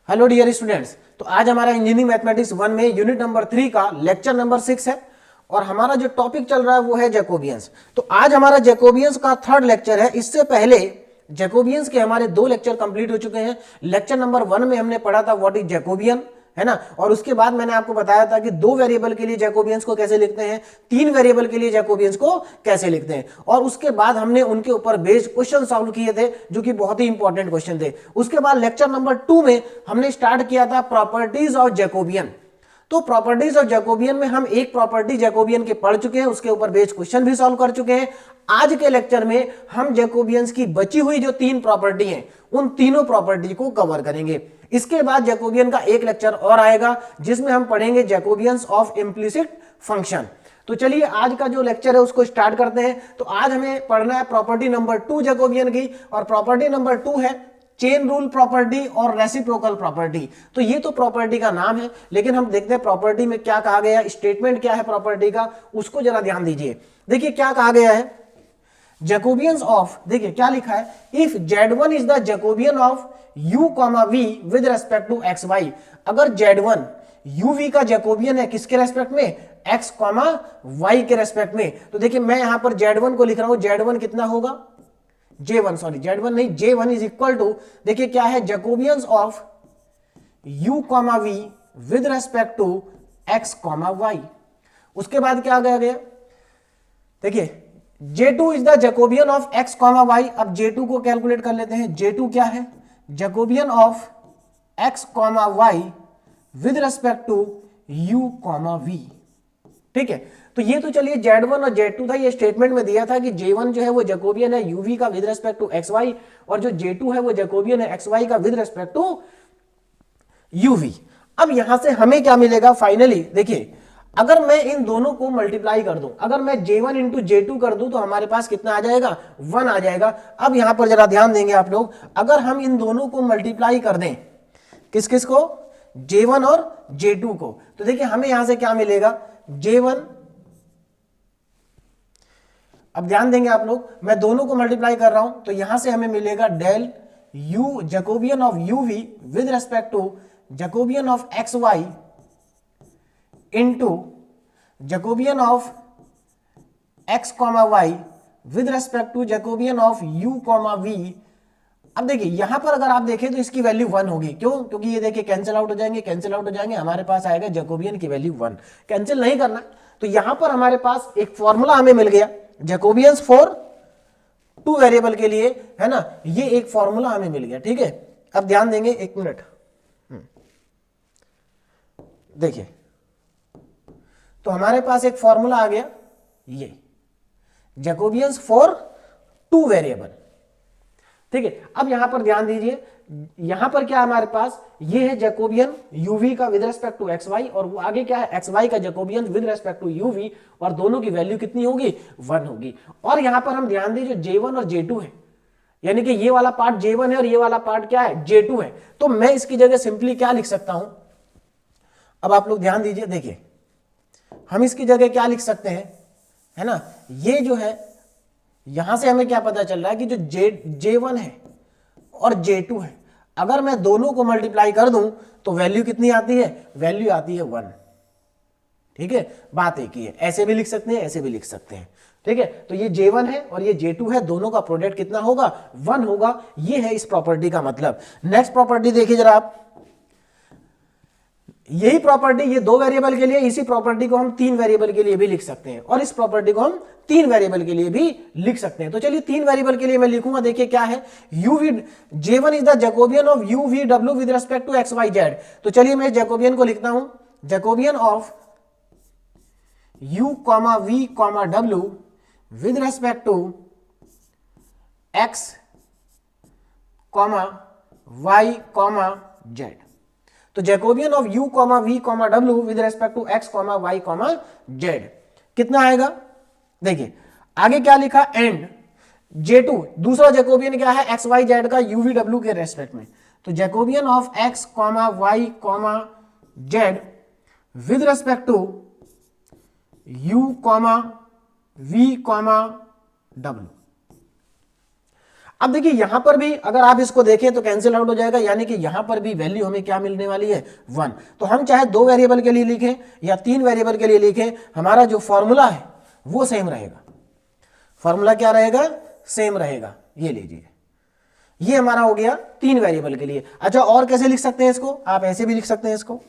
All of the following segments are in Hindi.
हेलो डियर स्टूडेंट्स, तो आज हमारा इंजीनियरिंग मैथमेटिक्स 1 में यूनिट नंबर 3 का लेक्चर नंबर 6 है और हमारा जो टॉपिक चल रहा है वो है जैकोबियंस। तो आज हमारा जैकोबियंस का थर्ड लेक्चर है। इससे पहले जैकोबियंस के हमारे 2 लेक्चर कंप्लीट हो चुके हैं। लेक्चर नंबर 1 में हमने पढ़ा था व्हाट इज जैकोबियन, है ना, और उसके बाद मैंने आपको बताया था कि 2 वेरिएबल के लिए जैकोबियंस को कैसे लिखते हैं, 3 वेरिएबल के लिए जैकोबियंस को कैसे लिखते हैं, और उसके बाद हमने उनके ऊपर बेस्ड क्वेश्चन सॉल्व किए थे जो कि बहुत ही इंपॉर्टेंट क्वेश्चन थे। उसके बाद लेक्चर नंबर 2 में हमने स्टार्ट किया था प्रॉपर्टीज ऑफ जैकोबियन। तो प्रॉपर्टीज ऑफ जैकोबियन में हम एक प्रॉपर्टी जैकोबियन के पढ़ चुके हैं, उसके ऊपर बेस्ड क्वेश्चन भी सॉल्व कर चुके हैं। आज के लेक्चर में हम जैकोबियंस की बची हुई जो 3 प्रॉपर्टी हैं उन तीनों प्रॉपर्टी को कवर करेंगे। इसके बाद जैकोबियन का एक लेक्चर और आएगा जिसमें हम पढ़ेंगे जैकोबियंस ऑफ इम्प्लिसिट फंक्शन। तो चलिए आज का जो लेक्चर है उसको स्टार्ट करते हैं। तो आज हमें पढ़ना है प्रॉपर्टी नंबर 2 जैकोबियन की, और प्रॉपर्टी नंबर 2 है चेन रूल प्रॉपर्टी और रेसिप्रोकल प्रॉपर्टी। तो ये तो प्रॉपर्टी का नाम है, लेकिन हम देखते हैं प्रॉपर्टी में क्या कहा गया, स्टेटमेंट क्या है प्रॉपर्टी का, उसको जरा ध्यान दीजिए। देखिए क्या कहा गया है, जैकोबियंस ऑफ, देखिए क्या लिखा है, if Z1 is the Jacobian of u, v with respect to x Y. अगर Z1 uv का जैकोबियन है किसके रेस्पेक्ट में, x, y के रेस्पेक्ट में। तो देखिए मैं यहां पर Z1 को लिख रहा हूं, Z1 कितना होगा, J1 सॉरी Z1 नहीं, J1 इज इक्वल टू, देखिए क्या है, Jacobians of u, v with respect to x, y। उसके बाद क्या आ गया, देखिए J2 is the Jacobian of x, y। अब J2 को कैलकुलेट कर लेते हैं। J2 क्या है, Jacobian of x, y with respect to u, v। ठीक है, तो ये तो चलिए Z1 और Z2 था, ये स्टेटमेंट में दिया था कि J1 जो है वो जैकोबियन है uv का विद रेस्पेक्ट टू xy, और जो J2 है वो जैकोबियन है xy का विद रेस्पेक्ट टू uv। अब यहां से हमें क्या मिलेगा फाइनली, देखिए अगर मैं इन दोनों को मल्टीप्लाई कर दूं, अगर मैं J1 इंटू J2 कर दूं तो हमारे पास कितना आ जाएगा, 1 आ जाएगा। अब यहां पर जरा ध्यान देंगे आप लोग, अगर हम इन दोनों को मल्टीप्लाई कर दें, किस किस को, J1 और J2 को, तो देखिए हमें यहां से क्या मिलेगा, J1, अब ध्यान देंगे आप लोग, मैं दोनों को मल्टीप्लाई कर रहा हूं तो यहां से हमें मिलेगा del u Jacobian of uv with respect to Jacobian of xy into Jacobian of x, y with respect to Jacobian of u, v। अब देखिए यहां पर अगर आप देखें तो इसकी वैल्यू 1 होगी, क्यों, क्योंकि ये देखिए कैंसिल आउट हो जाएंगे, कैंसिल आउट हो जाएंगे, हमारे पास आएगा जैकोबियन की वैल्यू 1। कैंसिल नहीं करना, तो यहां पर हमारे पास एक फॉर्मूला हमें मिल गया जैकोबियंस फॉर 2 वेरिएबल के लिए, है ना, ये एक फॉर्मूला हमें मिल गया। ठीक है, अब ध्यान देंगे, एक मिनट, देखिए तो हमारे पास एक फॉर्मूला आ गया, ये जैकोबियंस फॉर 2 वेरिएबल। ठीक है, अब यहां पर ध्यान दीजिए, यहां पर क्या हमारे पास, ये है जैकोबियन uv का विद रेस्पेक्ट टू xy, और वो आगे क्या है, xy का Jacobian with respect to uv, और दोनों की वैल्यू कितनी होगी, 1 होगी। और यहां पर हम ध्यान दीजिए J1 और J2 है, यानी कि ये वाला पार्ट J1 है और ये वाला पार्ट क्या है, J2 है। तो मैं इसकी जगह सिंपली क्या लिख सकता हूं, अब आप लोग ध्यान दीजिए, देखिए हम इसकी जगह क्या लिख सकते हैं, है ना, ये जो है यहां से हमें क्या पता चल रहा है कि जो J1 है और J2 है, अगर मैं दोनों को मल्टीप्लाई कर दूं तो वैल्यू कितनी आती है, वैल्यू आती है 1। ठीक है, बात एक ही है, ऐसे भी लिख सकते हैं, ऐसे भी लिख सकते हैं। ठीक है, तो ये J1 है और ये J2 है, दोनों का प्रोडक्ट कितना होगा, 1 होगा। ये है इस प्रॉपर्टी का मतलब। नेक्स्ट प्रॉपर्टी देखिए जरा आप, यही प्रॉपर्टी, ये 2 वेरिएबल के लिए, इसी प्रॉपर्टी को हम 3 वेरिएबल के लिए भी लिख सकते हैं, और इस प्रॉपर्टी को हम 3 वेरिएबल के लिए भी लिख सकते हैं। तो चलिए 3 वेरिएबल के लिए मैं लिखूंगा, देखिए क्या है, J1 is the Jacobian of u, v, w with respect to x, y, z। तो चलिए मैं जैकोबियन को लिखता हूं, Jacobian of u, v, w with respect to x, y, z। तो Jacobian of u, v, w with respect to x, y, z कितना आएगा, देखिए आगे क्या लिखा, एंड J2 दूसरा जैकोबियन क्या है, x, y, z का u, v, w के रेस्पेक्ट में। तो Jacobian of x, y, z with respect to u, v, w। अब देखिए यहां पर भी अगर आप इसको देखें तो कैंसिल आउट हो जाएगा, यानी कि यहां पर भी वैल्यू हमें क्या मिलने वाली है 1। तो हम चाहे 2 वेरिएबल के लिए लिखें या 3 वेरिएबल के लिए लिखें, हमारा जो फॉर्मूला है वो सेम रहेगा। फॉर्मूला क्या रहेगा? सेम रहेगा। ये लीजिए, ये हमारा हो गया 3 वेरिएबल के लिए। अच्छा, और कैसे लिख सकते हैं इसको? आप ऐसे भी लिख सकते हैं इसको।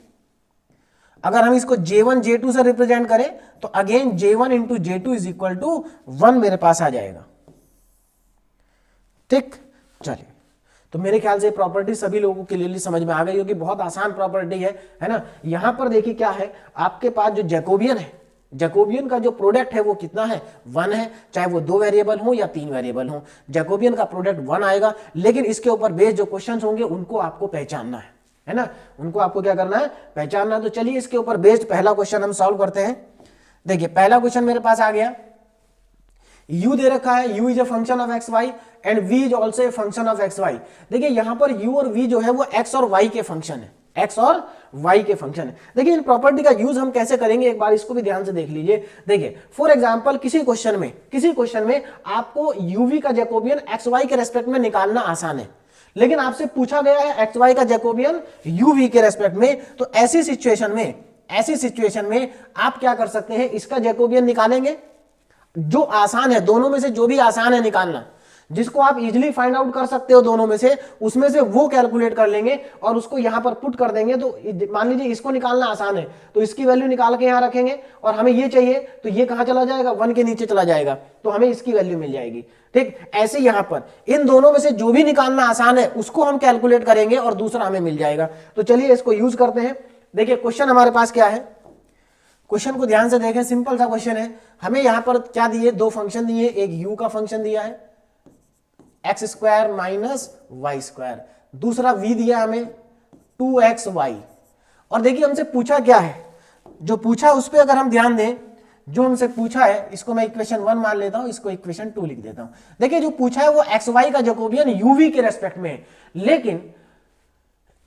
अगर हम इसको J1 J2 से रिप्रेजेंट करें तो again J1 into J2 is equal to 1 मेरे पास आ जाएगा। ठीक, चलिए, तो मेरे ख्याल से प्रॉपर्टी सभी लोगों के लिए समझ में आ गई होगी। बहुत आसान प्रॉपर्टी है ना। यहां पर देखिए क्या है, आपके पास जो जैकोबियन है, जैकोबियन का जो प्रोडक्ट है वो कितना है? 1 है, चाहे वो 2 वेरिएबल हो या 3 वेरिएबल हो, जैकोबियन का प्रोडक्ट 1 आएगा। लेकिन इसके ऊपर बेस्ड जो क्वेश्चंस होंगे उनको आपको पहचानना है ना, उनको आपको क्या करना है? पहचानना। तो चलिए इसके ऊपर बेस्ड पहला क्वेश्चन हम सॉल्व करते हैं। देखिए पहला क्वेश्चन मेरे पास आ गया, u दे रखा है, u is a function of x y and v is also a function of x y. देखिए यहां पर u और v जो है वो x और y के फंक्शन है, x और y के फंक्शन है। देखिए इन प्रॉपर्टी का यूज हम कैसे करेंगे, एक बार इसको भी ध्यान से देख लीजिए। देखिए फॉर एग्जांपल किसी क्वेश्चन में आपको uv का जैकोबियन xy के रेस्पेक्ट में निकालना आसान है, लेकिन आपसे पूछा गया है xy का जैकोबियन uv के रेस्पेक्ट में। तो ऐसी सिचुएशन में आप क्या कर सकते हैं, इसका जैकोबियन निकालेंगे। जो आसान है, दोनों में से जो भी आसान है निकालना, जिसको आप इजीली फाइंड आउट कर सकते हो दोनों में से, उसमें से वो कैलकुलेट कर लेंगे और उसको यहां पर पुट कर देंगे। तो मान लीजिए इसको निकालना आसान है तो इसकी वैल्यू निकाल के यहां रखेंगे, और हमें ये चाहिए तो ये कहां चला जाएगा? 1 के नीचे चला जाएगा, तो हमें इसकी वैल्यू मिल जाएगी। ठीक, ऐसे यहां पर इन दोनों में से जो भी निकालना आसान है उसको हम कैलकुलेट करेंगे और दूसरा हमें मिल जाएगा। तो चलिए इसको यूज करते हैं। देखिए क्वेश्चन हमारे पास क्या है, क्वेश्चन को ध्यान से देखें, सिंपल सा क्वेश्चन है। हमें यहां पर क्या दिए? 2 फंक्शन दिए, एक u का फंक्शन दिया है x square minus y square, दूसरा v दिया हमें 2xy। और देखिए हमसे पूछा क्या है, जो पूछा उस पर अगर हम ध्यान दें, जो हमसे पूछा है इसको मैं इक्वेशन 1 मान लेता हूं, इसको इक्वेशन 2 लिख देता हूं। देखिए जो पूछा है वो xy का जैकोबियन uv के रेस्पेक्ट में है, लेकिन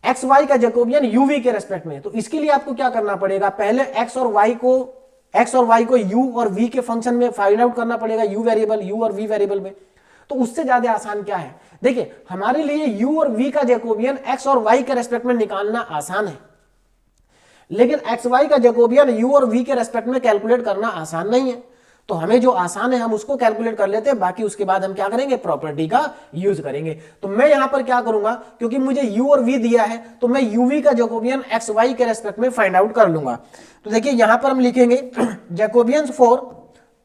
xy का जैकोबियन uv के रेस्पेक्ट में। तो इसके लिए आपको क्या करना पड़ेगा? पहले x और y को u और v के फंक्शन में फाइंड आउट करना पड़ेगा, u और v वेरिएबल में। तो उससे ज्यादा आसान क्या है? देखिए हमारे लिए u और v का जैकोबियन x और y के रेस्पेक्ट में निकालना आसान है, लेकिन xy का जैकोबियन u और v के रेस्पेक्ट में कैलकुलेट करना आसान नहीं है। तो हमें जो आसान है हम उसको कैलकुलेट कर लेते हैं, बाकी उसके बाद हम क्या करेंगे? प्रॉपर्टी का यूज करेंगे। तो मैं यहां पर क्या करूंगा, क्योंकि मुझे u और v दिया है तो मैं uv का जैकोबियन xy के रेस्पेक्ट में फाइंड आउट कर लूंगा। तो देखिए यहां पर हम लिखेंगे जैकोबियंस फॉर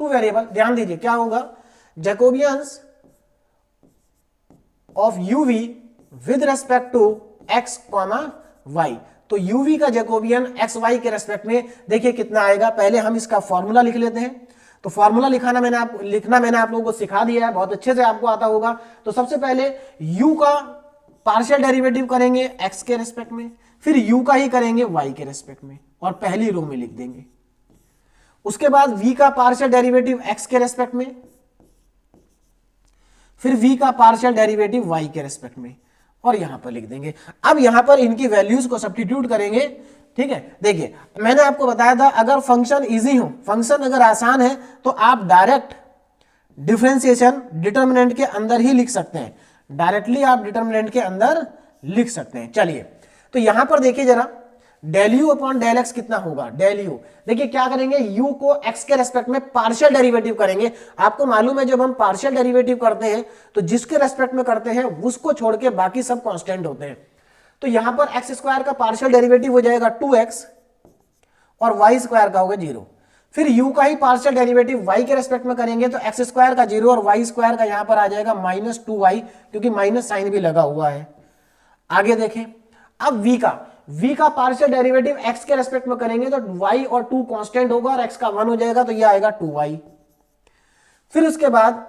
2 वेरिएबल। ध्यान दीजिए क्या होगा, Jacobians of uv with respect to x, y। तो uv का जैकोबियन xy के रेस्पेक्ट में देखिए कितना आएगा। पहले हम इसका फॉर्मूला लिख लेते हैं। तो फॉर्मूला लिखना मैंने आप लोगों को सिखा दिया है, बहुत अच्छे से आपको आता होगा। तो सबसे पहले u का पार्शियल डेरिवेटिव करेंगे x के रेस्पेक्ट में, फिर u का ही करेंगे y के रेस्पेक्ट में और पहली रो में लिख देंगे। उसके बाद v का पार्शियल डेरिवेटिव x के रेस्पेक्ट में, फिर v का पार्शियल डेरिवेटिव y के रेस्पेक्ट में और यहां पर लिख देंगे। अब यहां पर इनकी वैल्यूज को सब्स्टिट्यूट करेंगे। ठीक है, देखिए मैंने आपको बताया था अगर फंक्शन इजी हो, फंक्शन अगर आसान है तो आप डायरेक्ट डिफरेंशिएशन डिटर्मिनेंट के अंदर ही लिख सकते हैं, डायरेक्टली आप डिटर्मिनेंट के अंदर लिख सकते हैं। चलिए तो यहां पर देखिए जरा, del u upon del x कितना होगा? डेल यू, देखिए क्या करेंगे, u को x के रेस्पेक्ट में पार्शियल डेरिवेटिव करेंगे। आपको मालूम है जब हम पार्शियल डेरिवेटिव करते हैं तो जिसके रेस्पेक्ट में करते हैं उसको छोड़ के बाकी सब कांस्टेंट होते हैं। तो यहां पर एक्स स्क्वायर का पार्शियल डेरिवेटिव हो जाएगा 2x और y स्क्वायर का होगा 0। फिर u का ही पार्शियल डेरिवेटिव y के रेस्पेक्ट में करेंगे तो एक्स स्क्वायर का 0 और y स्क्वायर का यहां पर आ जाएगा -2y, क्योंकि माइनस साइन भी लगा हुआ है। आगे देखें, अब v का पार्शियल डेरिवेटिव x के रेस्पेक्ट में करेंगे तो y और 2 कांस्टेंट होगा और x का 1 हो जाएगा, तो ये आएगा 2y। फिर उसके बाद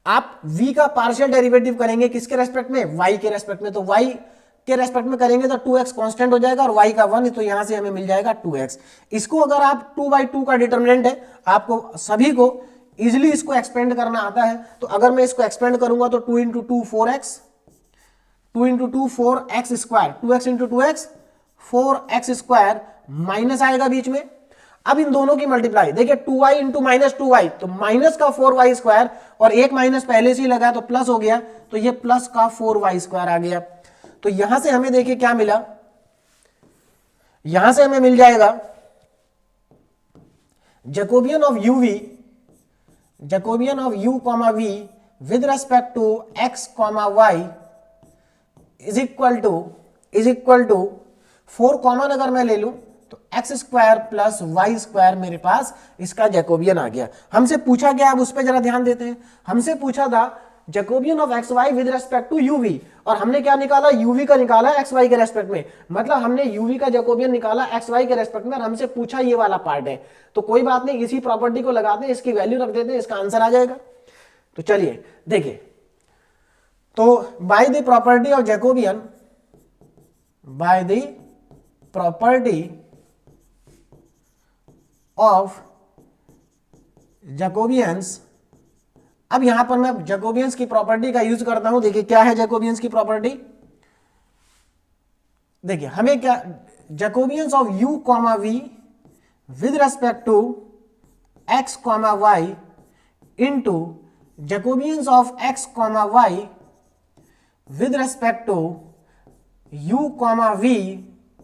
आप v का पार्शियल डेरिवेटिव करेंगे किसके रेस्पेक्ट में? y के रेस्पेक्ट में। तो y के रेस्पेक्ट में करेंगे तो 2x कांस्टेंट हो जाएगा और y का 1, तो यहां से हमें मिल जाएगा 2x। इसको अगर आप 2/2 का डिटर्मिनेंट है, आपको सभी को इजिली इसको एक्सपेंड करना आता है, तो अगर मैं इसको एक्सपेंड करूंगा तो 2 × 2 4x, 2 × 2 4x square, 2x × 2x 4x square minus आएगा बीच में। अब इन दोनों की मल्टीप्लाई, देखिए 2y इंटू माइनस 2y, तो माइनस का 4y² और एक माइनस पहले से ही लगा तो प्लस हो गया, तो ये प्लस का 4y² आ गया। तो यहां से हमें देखिए क्या मिला, यहां से हमें मिल जाएगा Jacobian of u comma v with respect to x comma y is equal to 4 common अगर मैं ले लूं तो x² प्लस y² मेरे पास इसका जैकोबियन आ गया। हमसे पूछा गया, अब उस पर जरा ध्यान देते हैं। हमसे पूछा था Jacobian of xy with respect to uv, और हमने क्या निकाला, uv का निकाला xy के रेस्पेक्ट में, मतलब हमने uv का जैकोबियन निकाला xy के रेस्पेक्ट में, और हमसे पूछा ये वाला पार्ट है। तो कोई बात नहीं, इसी प्रॉपर्टी को लगाते हैं, इसकी वैल्यू रख देते हैं, इसका आंसर आ जाएगा। तो चलिए देखिए, तो by the property of Jacobian, by the property of Jacobians, अब यहां पर मैं जैकोबियंस की प्रॉपर्टी का यूज करता हूं। देखिए क्या है जैकोबियंस की प्रॉपर्टी, देखिए हमें क्या, Jacobians of u comma v with respect to x comma y into Jacobians of x comma y with respect to u comma v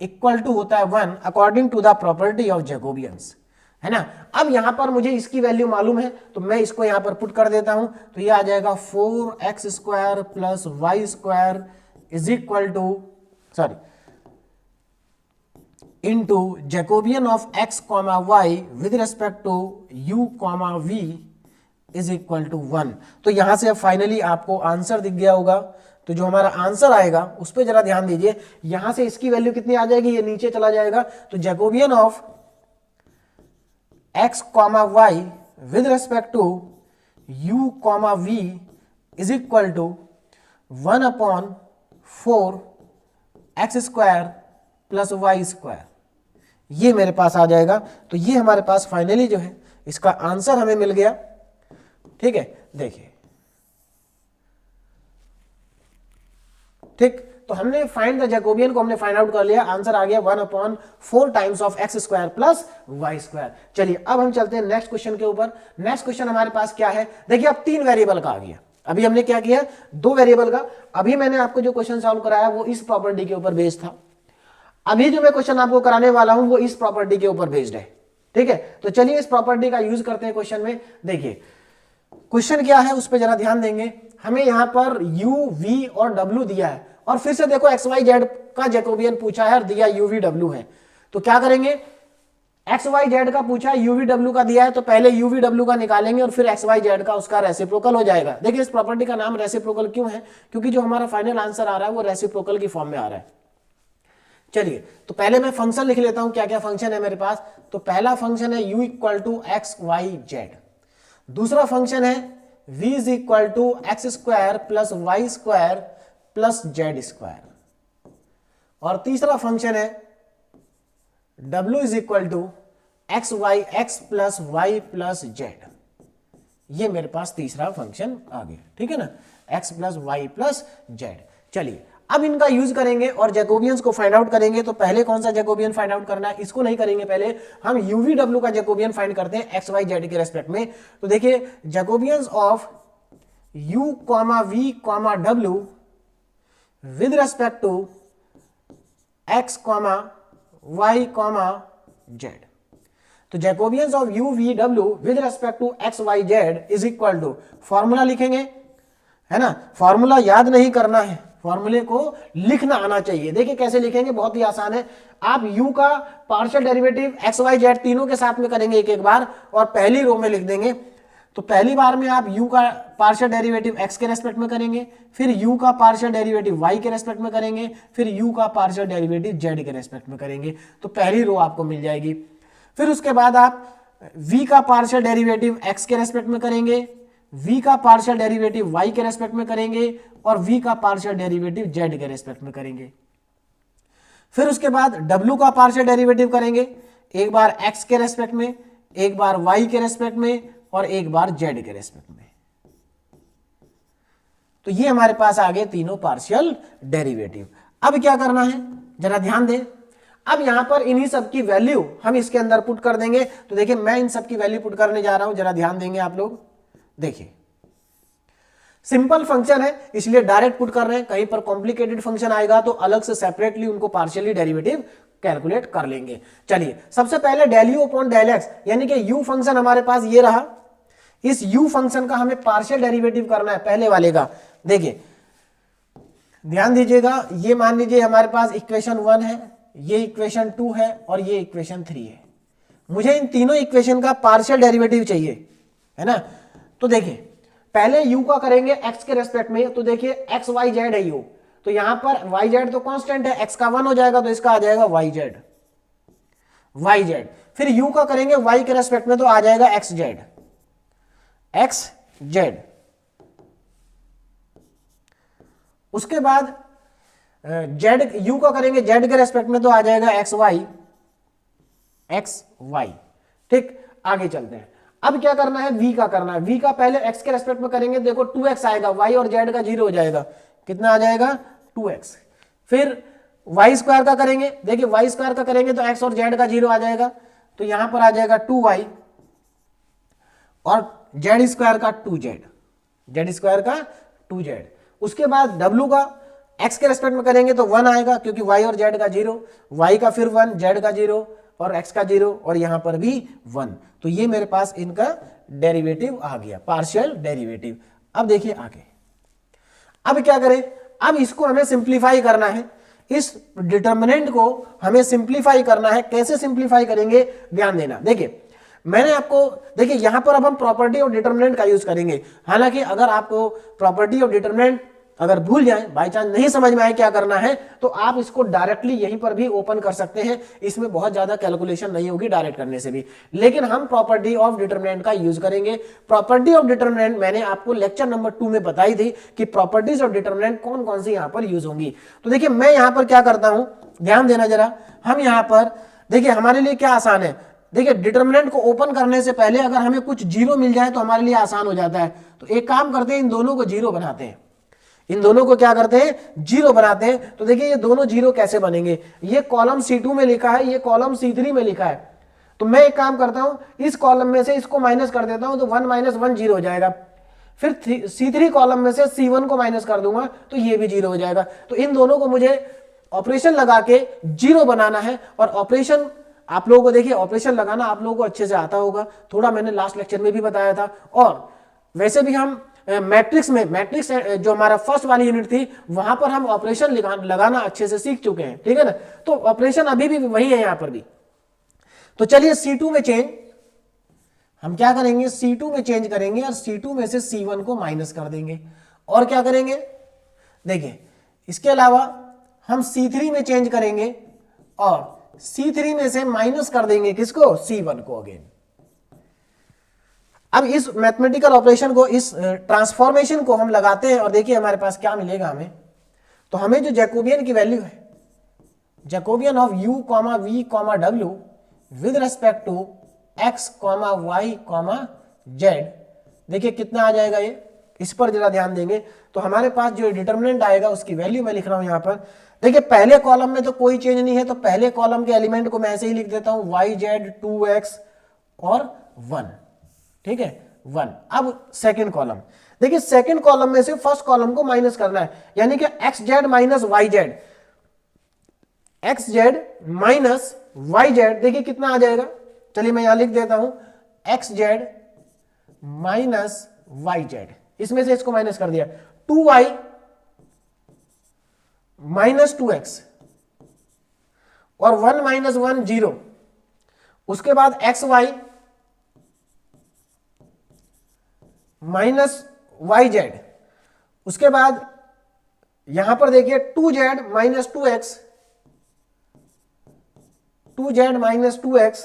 equal to होता है 1 according to the property of Jacobians, है ना। अब यहां पर मुझे इसकी वैल्यू मालूम है, तो मैं इसको यहां पर पुट कर देता हूं, तो ये आ जाएगा 4x² plus y² is equal to, sorry, into Jacobian of x comma y with respect to u comma v is equal to 1। तो यहां से अब फाइनली आपको आंसर दिख गया होगा। तो जो हमारा आंसर आएगा उस पर जरा ध्यान दीजिए, यहां से इसकी वैल्यू कितनी आ जाएगी, ये नीचे चला जाएगा, तो Jacobian of x comma y with respect to u comma v is equal to 1/4x² plus y², ये मेरे पास आ जाएगा। तो ये हमारे पास फाइनली जो है इसका आंसर हमें मिल गया। ठीक है, देखिए, ठीक, तो हमने फाइंड द जैकोबियन को हमने फाइंड आउट कर लिया, आंसर आ गया 1/4 times of x² plus y²। चलिए अब हम चलते हैं नेक्स्ट क्वेश्चन के ऊपर। नेक्स्ट क्वेश्चन हमारे पास क्या है, देखिए अब 3 वेरिएबल का आ गया। अभी हमने क्या किया, 2 वेरिएबल का। अभी मैंने आपको जो क्वेश्चन सॉल्व कराया वो इस प्रॉपर्टी के ऊपर बेस्ड था। अभी जो मैं क्वेश्चन आपको कराने वाला हूं वो इस प्रॉपर्टी के ऊपर बेस्ड है। ठीक है, तो चलिए इस प्रॉपर्टी का यूज करते हैं क्वेश्चन में। देखिए क्वेश्चन क्या है उस पर जरा ध्यान देंगे। हमें यहां पर u, v और w दिया है, और फिर से देखो xyz का जैकोबियन पूछा है और दिया uv w है। तो क्या करेंगे, xyz का पूछा है, uv w का दिया है, तो पहले uv w का निकालेंगे और फिर xyz का उसका रेसिप्रोकल हो जाएगा। देखिए इस प्रॉपर्टी का नाम रेसिप्रोकल क्यों है, क्योंकि जो हमारा फाइनल आंसर आ रहा है वो रेसिप्रोकल की फॉर्म में आ रहा है। चलिए तो पहले मैं फंक्शन लिख लेता हूं, क्या क्या फंक्शन है मेरे पास। तो पहला फंक्शन है u इक्वल टू xyz, दूसरा फंक्शन है v is equal to x² plus y² plus z², और तीसरा फंक्शन है w is equal to x plus y plus z। ये मेरे पास तीसरा फंक्शन आ गया, ठीक है ना, x plus y plus z। चलिए अब इनका यूज करेंगे और जैकोबियंस को फाइंड आउट करेंगे। तो पहले कौन सा जैकोबियन फाइंड आउट करना है, इसको नहीं करेंगे, पहले हम uv w का जैकोबियन फाइंड करते हैं xyz के रेस्पेक्ट में। तो देखिए Jacobians of u comma v comma w with respect to x comma y comma z। तो Jacobians of u v w with respect to xyz is equal to, formula लिखेंगे, है ना, फॉर्मूला याद नहीं करना है, फॉर्मूले को लिखना आना चाहिए। देखिए कैसे लिखेंगे, बहुत ही आसान है। आप u का पार्शियल डेरिवेटिव xyz तीनों के साथ में करेंगे एक एक बार, और पहली रो में लिख देंगे। तो पहली बार में आप u का पार्शियल डेरिवेटिव x के रेस्पेक्ट में करेंगे, फिर u का पार्शियल डेरिवेटिव y के रेस्पेक्ट में करेंगे, फिर u का पार्शियल डेरिवेटिव z के रेस्पेक्ट में करेंगे। तो पहली रो आपको मिल जाएगी। फिर उसके बाद आप v का पार्शियल डेरिवेटिव x के रेस्पेक्ट में करेंगे, v का पार्शियल डेरिवेटिव y के रेस्पेक्ट में करेंगे, और v का पार्शियल डेरिवेटिव z के रेस्पेक्ट में करेंगे। फिर उसके बाद w का पार्शियल डेरिवेटिव करेंगे, एक बार x के रेस्पेक्ट में, एक बार y के रेस्पेक्ट में, और एक बार z के रेस्पेक्ट में। तो ये हमारे पास आ गए तीनों पार्शियल डेरिवेटिव। अब क्या करना है जरा ध्यान दें। अब यहां पर इन्हीं सब की वैल्यू हम इसके अंदर पुट कर देंगे। तो देखिए मैं इन सब की वैल्यू पुट करने जा रहा हूं, जरा ध्यान देंगे आप लोग। देखिए सिंपल फंक्शन है इसलिए डायरेक्ट पुट कर रहे हैं, कहीं पर कॉम्प्लिकेटेड फंक्शन आएगा तो अलग से सेपरेटली उनको पार्शियली डेरिवेटिव कैलकुलेट कर लेंगे। चलिए सबसे पहले del u upon del x, यानी कि यू फंक्शन हमारे पास ये रहा, इस यू फंक्शन का हमें पार्शियल डेरिवेटिव करना है पहले वाले का। देखिए ध्यान दीजिएगा, ये मान लीजिए हमारे पास इक्वेशन 1 है, ये इक्वेशन 2 है और ये इक्वेशन 3 है। मुझे इन तीनों इक्वेशन का पार्शियल डेरिवेटिव चाहिए, है ना। तो देखिए पहले u का करेंगे x के रेस्पेक्ट में, तो देखिए एक्स वाई जेड है u, तो यहां पर वाई जेड तो कांस्टेंट है, x का 1 हो जाएगा तो इसका आ जाएगा वाई जेड, वाई जेड। फिर u का करेंगे y के रेस्पेक्ट में तो आ जाएगा एक्स जेड, एक्स जेड। उसके बाद जेड, u का करेंगे z के रेस्पेक्ट में तो आ जाएगा एक्स वाई, एक्स वाई। ठीक, आगे चलते हैं। अब क्या करना है, v का करना है। v का पहले x के रेस्पेक्ट में करेंगे, देखो 2x आएगा, y और z का 0 हो जाएगा, कितना आ जाएगा 2x। फिर y स्क्वायर का करेंगे, देखिए y स्क्वायर का करेंगे तो x और z का 0 आ जाएगा, तो यहां पर आ जाएगा 2y और z स्क्वायर का 2z, z स्क्वायर का 2z। उसके बाद w का x के रेस्पेक्ट में करेंगे तो 1 आएगा क्योंकि y और z का 0, y का फिर 1, z का 0 और x का 0 और यहां पर भी 1। तो ये मेरे पास इनका डेरिवेटिव आ गया, पार्शियल डेरिवेटिव। अब देखिए आगे, अब क्या करें, अब इसको हमें सिंप्लीफाई करना है, इस डिटर्मिनेंट को हमें सिंप्लीफाई करना है। कैसे सिंप्लीफाई करेंगे, ध्यान देना। देखिए मैंने आपको, देखिए यहां पर अब हम प्रॉपर्टी ऑफ डिटर्मिनेंट का यूज करेंगे। हालांकि अगर आपको प्रॉपर्टी ऑफ डिटर्मिनेंट अगर भूल जाए, बाय चांस नहीं समझ में आए क्या करना है, तो आप इसको डायरेक्टली यहीं पर भी ओपन कर सकते हैं, इसमें बहुत ज्यादा कैलकुलेशन नहीं होगी डायरेक्ट करने से भी। लेकिन हम प्रॉपर्टी ऑफ डिटर्मिनेंट का यूज करेंगे। प्रॉपर्टी ऑफ डिटर्मिनेंट मैंने आपको लेक्चर नंबर 2 में बताई थी कि प्रॉपर्टीज ऑफ डिटर्मिनेंट कौन कौन सी यहां पर यूज होंगी। तो देखिए मैं यहां पर क्या करता हूं, ध्यान देना जरा। हम यहां पर देखिए हमारे लिए क्या आसान है, देखिए डिटर्मिनेंट को ओपन करने से पहले अगर हमें कुछ जीरो मिल जाए तो हमारे लिए आसान हो जाता है। तो एक काम करते हैं, इन दोनों को जीरो बनाते हैं, इन दोनों को क्या करते हैं, जीरो बनाते हैं। तो देखिए ये दोनों जीरो कैसे बनेंगे, ये कॉलम C2 में लिखा है, ये कॉलम C3 में लिखा है। तो मैं एक काम करता हूं, इस कॉलम में से इसको माइनस कर देता हूं, तो 1 - 1 जीरो हो जाएगा। फिर C3 कॉलम में से C1 को माइनस कर दूंगा तो ये भी जीरो हो जाएगा। तो इन दोनों को मुझे ऑपरेशन लगा के जीरो बनाना है। और ऑपरेशन आप लोगों को, देखिए ऑपरेशन लगाना आप लोगों को अच्छे से आता होगा, थोड़ा मैंने लास्ट लेक्चर में भी बताया था। और वैसे भी हम मैट्रिक्स में, मैट्रिक्स जो हमारा फर्स्ट वाली यूनिट थी वहां पर हम ऑपरेशन लगाना अच्छे से सीख चुके हैं, ठीक है ना। तो ऑपरेशन अभी भी वही है यहां पर भी। तो चलिए C2 में चेंज हम क्या करेंगे, C2 में चेंज करेंगे और C2 में से C1 को माइनस कर देंगे। और क्या करेंगे, देखिए इसके अलावा हम C3 में चेंज करेंगे और C3 में से माइनस कर देंगे किसको, C1 को अगेन। अब इस मैथमेटिकल ऑपरेशन को, इस ट्रांसफॉर्मेशन को हम लगाते हैं और देखिए हमारे पास क्या मिलेगा हमें। तो हमें जो जैकोबियन की वैल्यू है, Jacobian of u, v, w with respect to x, y, z, देखिए कितना आ जाएगा ये, इस पर जरा ध्यान देंगे। तो हमारे पास जो डिटर्मिनेंट आएगा उसकी वैल्यू मैं लिख रहा हूं यहां पर। देखिए पहले कॉलम में तो कोई चेंज नहीं है, तो पहले कॉलम के एलिमेंट को मैं ऐसे ही लिख देता हूं, y, z, 2x और 1, ठीक है 1। अब सेकंड कॉलम, देखिए सेकंड कॉलम में से फर्स्ट कॉलम को माइनस करना है, यानी कि x z minus y z, x z minus y z, देखिए कितना आ जाएगा। चलिए मैं यहां लिख देता हूं, x z minus y z, इसमें से इसको माइनस कर दिया, 2y माइनस 2x और 1 - 1 0। उसके बाद x y minus y z. उसके बाद यहां पर देखिए 2z minus 2x, 2z minus 2x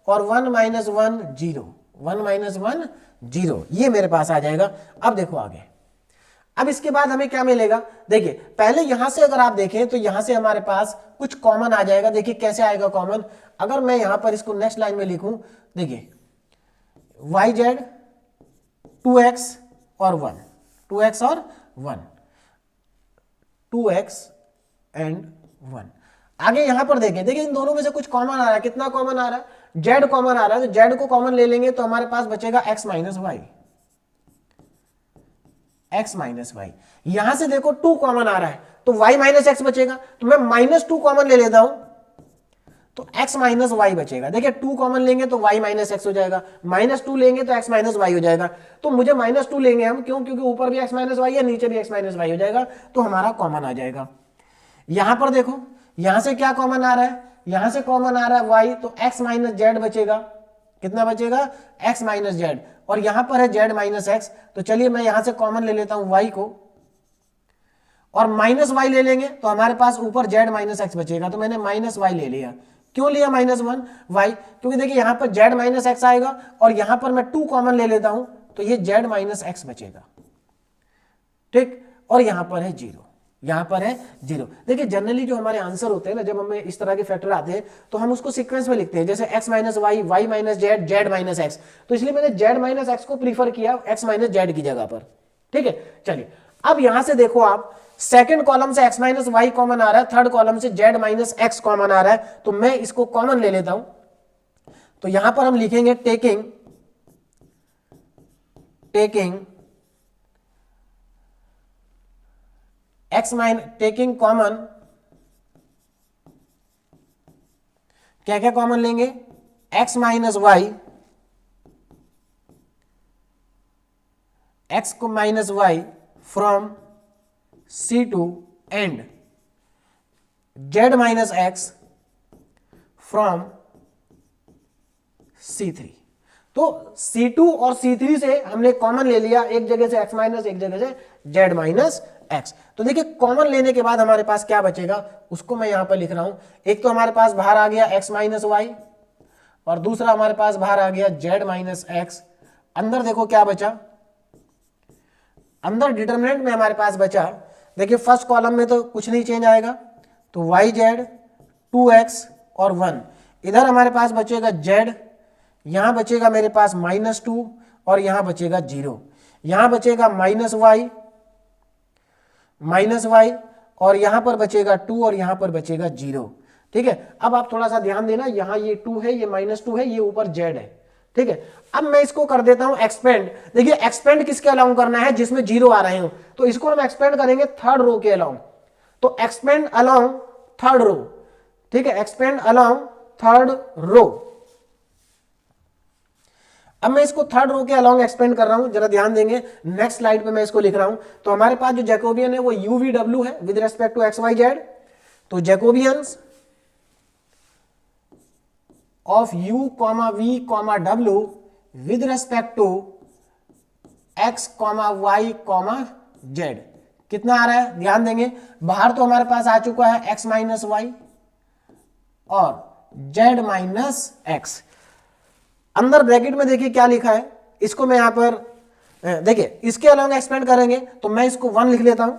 और 1 - 1 0, 1 - 1 0, ये मेरे पास आ जाएगा। अब देखो आगे, अब इसके बाद हमें क्या मिलेगा, देखिए पहले यहां से अगर आप देखें तो यहां से हमारे पास कुछ कॉमन आ जाएगा। देखिए कैसे आएगा कॉमन, अगर मैं यहां पर इसको नेक्स्ट लाइन में लिखूं, देखिए वाई जेड 2x और 1, 2x और 1, 2x एंड 1। आगे यहां पर देखें, देखिए इन दोनों में से कुछ कॉमन आ रहा है, कितना कॉमन आ रहा है, जेड कॉमन आ रहा है, तो जेड को कॉमन ले लेंगे तो हमारे पास बचेगा x minus y, x minus y. यहां से देखो 2 कॉमन आ रहा है तो y माइनस एक्स बचेगा, तो मैं -2 कॉमन ले लेता हूं तो x माइनस वाई बचेगा। देखिए 2 कॉमन लेंगे तो y माइनस एक्स हो जाएगा, -2 लेंगे तो x माइनस वाई हो जाएगा। तो मुझे -2 लेंगे हम, क्यों? क्योंकि ऊपर भी x माइनस वाई है, नीचे भी x माइनस वाई हो जाएगा, तो हमारा कॉमन आ जाएगा। यहां पर देखो, यहां से क्या कॉमन आ रहा है, यहां से कॉमन आ रहा है y, तो x माइनस जेड बचेगा। कितना बचेगा? x minus z. और यहां पर है z माइनस एक्स, तो चलिए मैं यहां से कॉमन ले लेता हूं y को, और माइनस वाई ले लेंगे तो हमारे पास ऊपर z माइनस एक्स बचेगा, तो मैंने माइनस वाई ले लिया। क्यों लिया -1 y? क्योंकि देखिए यहां पर z माइनस एक्स आएगा और यहां पर मैं 2 कॉमन ले लेता हूं तो ये z माइनस एक्स बचेगा, ठीक। और यहां पर है 0, यहां पर है 0। देखिए जनरली जो हमारे आंसर होते हैं ना, जब हमें इस तरह के फैक्टर आते हैं तो हम उसको सीक्वेंस में लिखते हैं, जैसे x minus y, y minus z, z minus x. तो इसलिए मैंने z माइनस एक्स को प्रीफर किया x माइनस जेड की जगह पर, ठीक है। चलिए अब यहां से देखो आप, सेकंड कॉलम से x माइनस वाई कॉमन आ रहा है, थर्ड कॉलम से z माइनस एक्स कॉमन आ रहा है, तो मैं इसको कॉमन ले लेता हूं। तो यहां पर हम लिखेंगे टेकिंग टेकिंग कॉमन, क्या क्या कॉमन लेंगे? x माइनस वाई, x को minus y from C2 and z minus x from C3। तो C2 और C3 से हमने कॉमन ले लिया, एक जगह से x माइनस, एक जगह से z माइनस एक्स। तो देखिए कॉमन लेने के बाद हमारे पास क्या बचेगा, उसको मैं यहां पर लिख रहा हूं। एक तो हमारे पास बाहर आ गया x माइनस वाई, और दूसरा हमारे पास बाहर आ गया z माइनस एक्स। अंदर देखो क्या बचा, अंदर डिटरमिनेंट में हमारे पास बचा, देखिए फर्स्ट कॉलम में तो कुछ नहीं चेंज आएगा, तो वाई जेड 2x और 1। इधर हमारे पास बचेगा z, यहां बचेगा मेरे पास -2 और यहां बचेगा 0, यहां बचेगा माइनस वाई और यहां पर बचेगा 2 और यहां पर बचेगा 0, ठीक है। अब आप थोड़ा सा ध्यान देना, यहां ये 2 है, ये -2 है, ये ऊपर z है, ठीक है। अब मैं इसको कर देता हूं एक्सपेंड। देखिए एक्सपेंड किसके अलाउंग करना है? जिसमें 0 आ रहे हो, तो इसको हम एक्सपेंड करेंगे थर्ड रो के अलाउंग। तो एक्सपेंड अलाउंग थर्ड रो, ठीक है, एक्सपेंड अलाउंग थर्ड रो। अब मैं इसको थर्ड रो के अलाउंग एक्सपेंड कर रहा हूं, जरा ध्यान देंगे, नेक्स्ट स्लाइड पे मैं इसको लिख रहा हूं। तो हमारे पास जो जैकोबियन है वो UVW है विद रेस्पेक्ट टू XYZ। तो Jacobians of U, V, W with respect to X, Y, Z कितना आ रहा है? ध्यान देंगे, बाहर तो हमारे पास आ चुका है x माइनस वाई और z माइनस एक्स। अंदर ब्रैकेट में देखिए क्या लिखा है, इसको मैं यहां पर देखिए इसके अलाउंग एक्सपेंड करेंगे तो मैं इसको 1 लिख लेता हूं।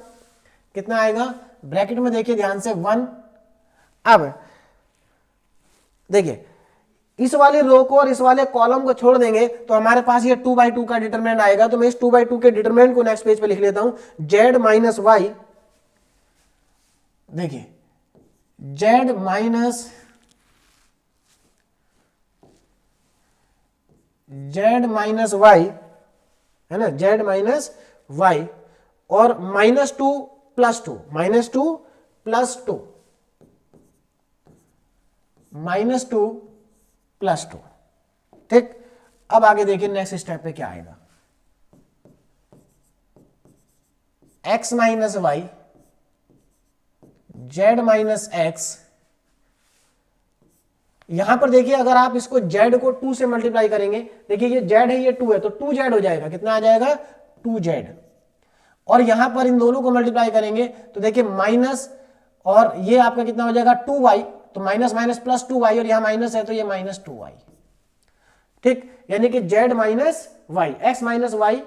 कितना आएगा ब्रैकेट में? देखिए ध्यान से 1। अब देखिए इस वाले रो को और इस वाले कॉलम को छोड़ देंगे तो हमारे पास ये 2/2 का डिटरमिनेंट आएगा। तो मैं इस 2/2 के डिटरमिनेंट को नेक्स्ट पेज पे लिख लेता हूं, z माइनस वाई, देखिए z माइनस वाई है ना, z माइनस वाई और -2 प्लस 2, -2 प्लस 2, -2 प्लस 2, ठीक। अब आगे देखिए नेक्स्ट स्टेप पे क्या आएगा, x minus y, z minus x. यहां पर देखिए अगर आप इसको z को 2 से मल्टीप्लाई करेंगे, देखिए ये z है, ये 2 है, तो 2z हो जाएगा। कितना आ जाएगा? 2z। और यहां पर इन दोनों को मल्टीप्लाई करेंगे तो देखिए माइनस, और ये आपका कितना हो जाएगा 2y, तो माइनस माइनस प्लस 2y, और यहां माइनस है तो ये -2y, ठीक। यानी कि z minus y, x minus y.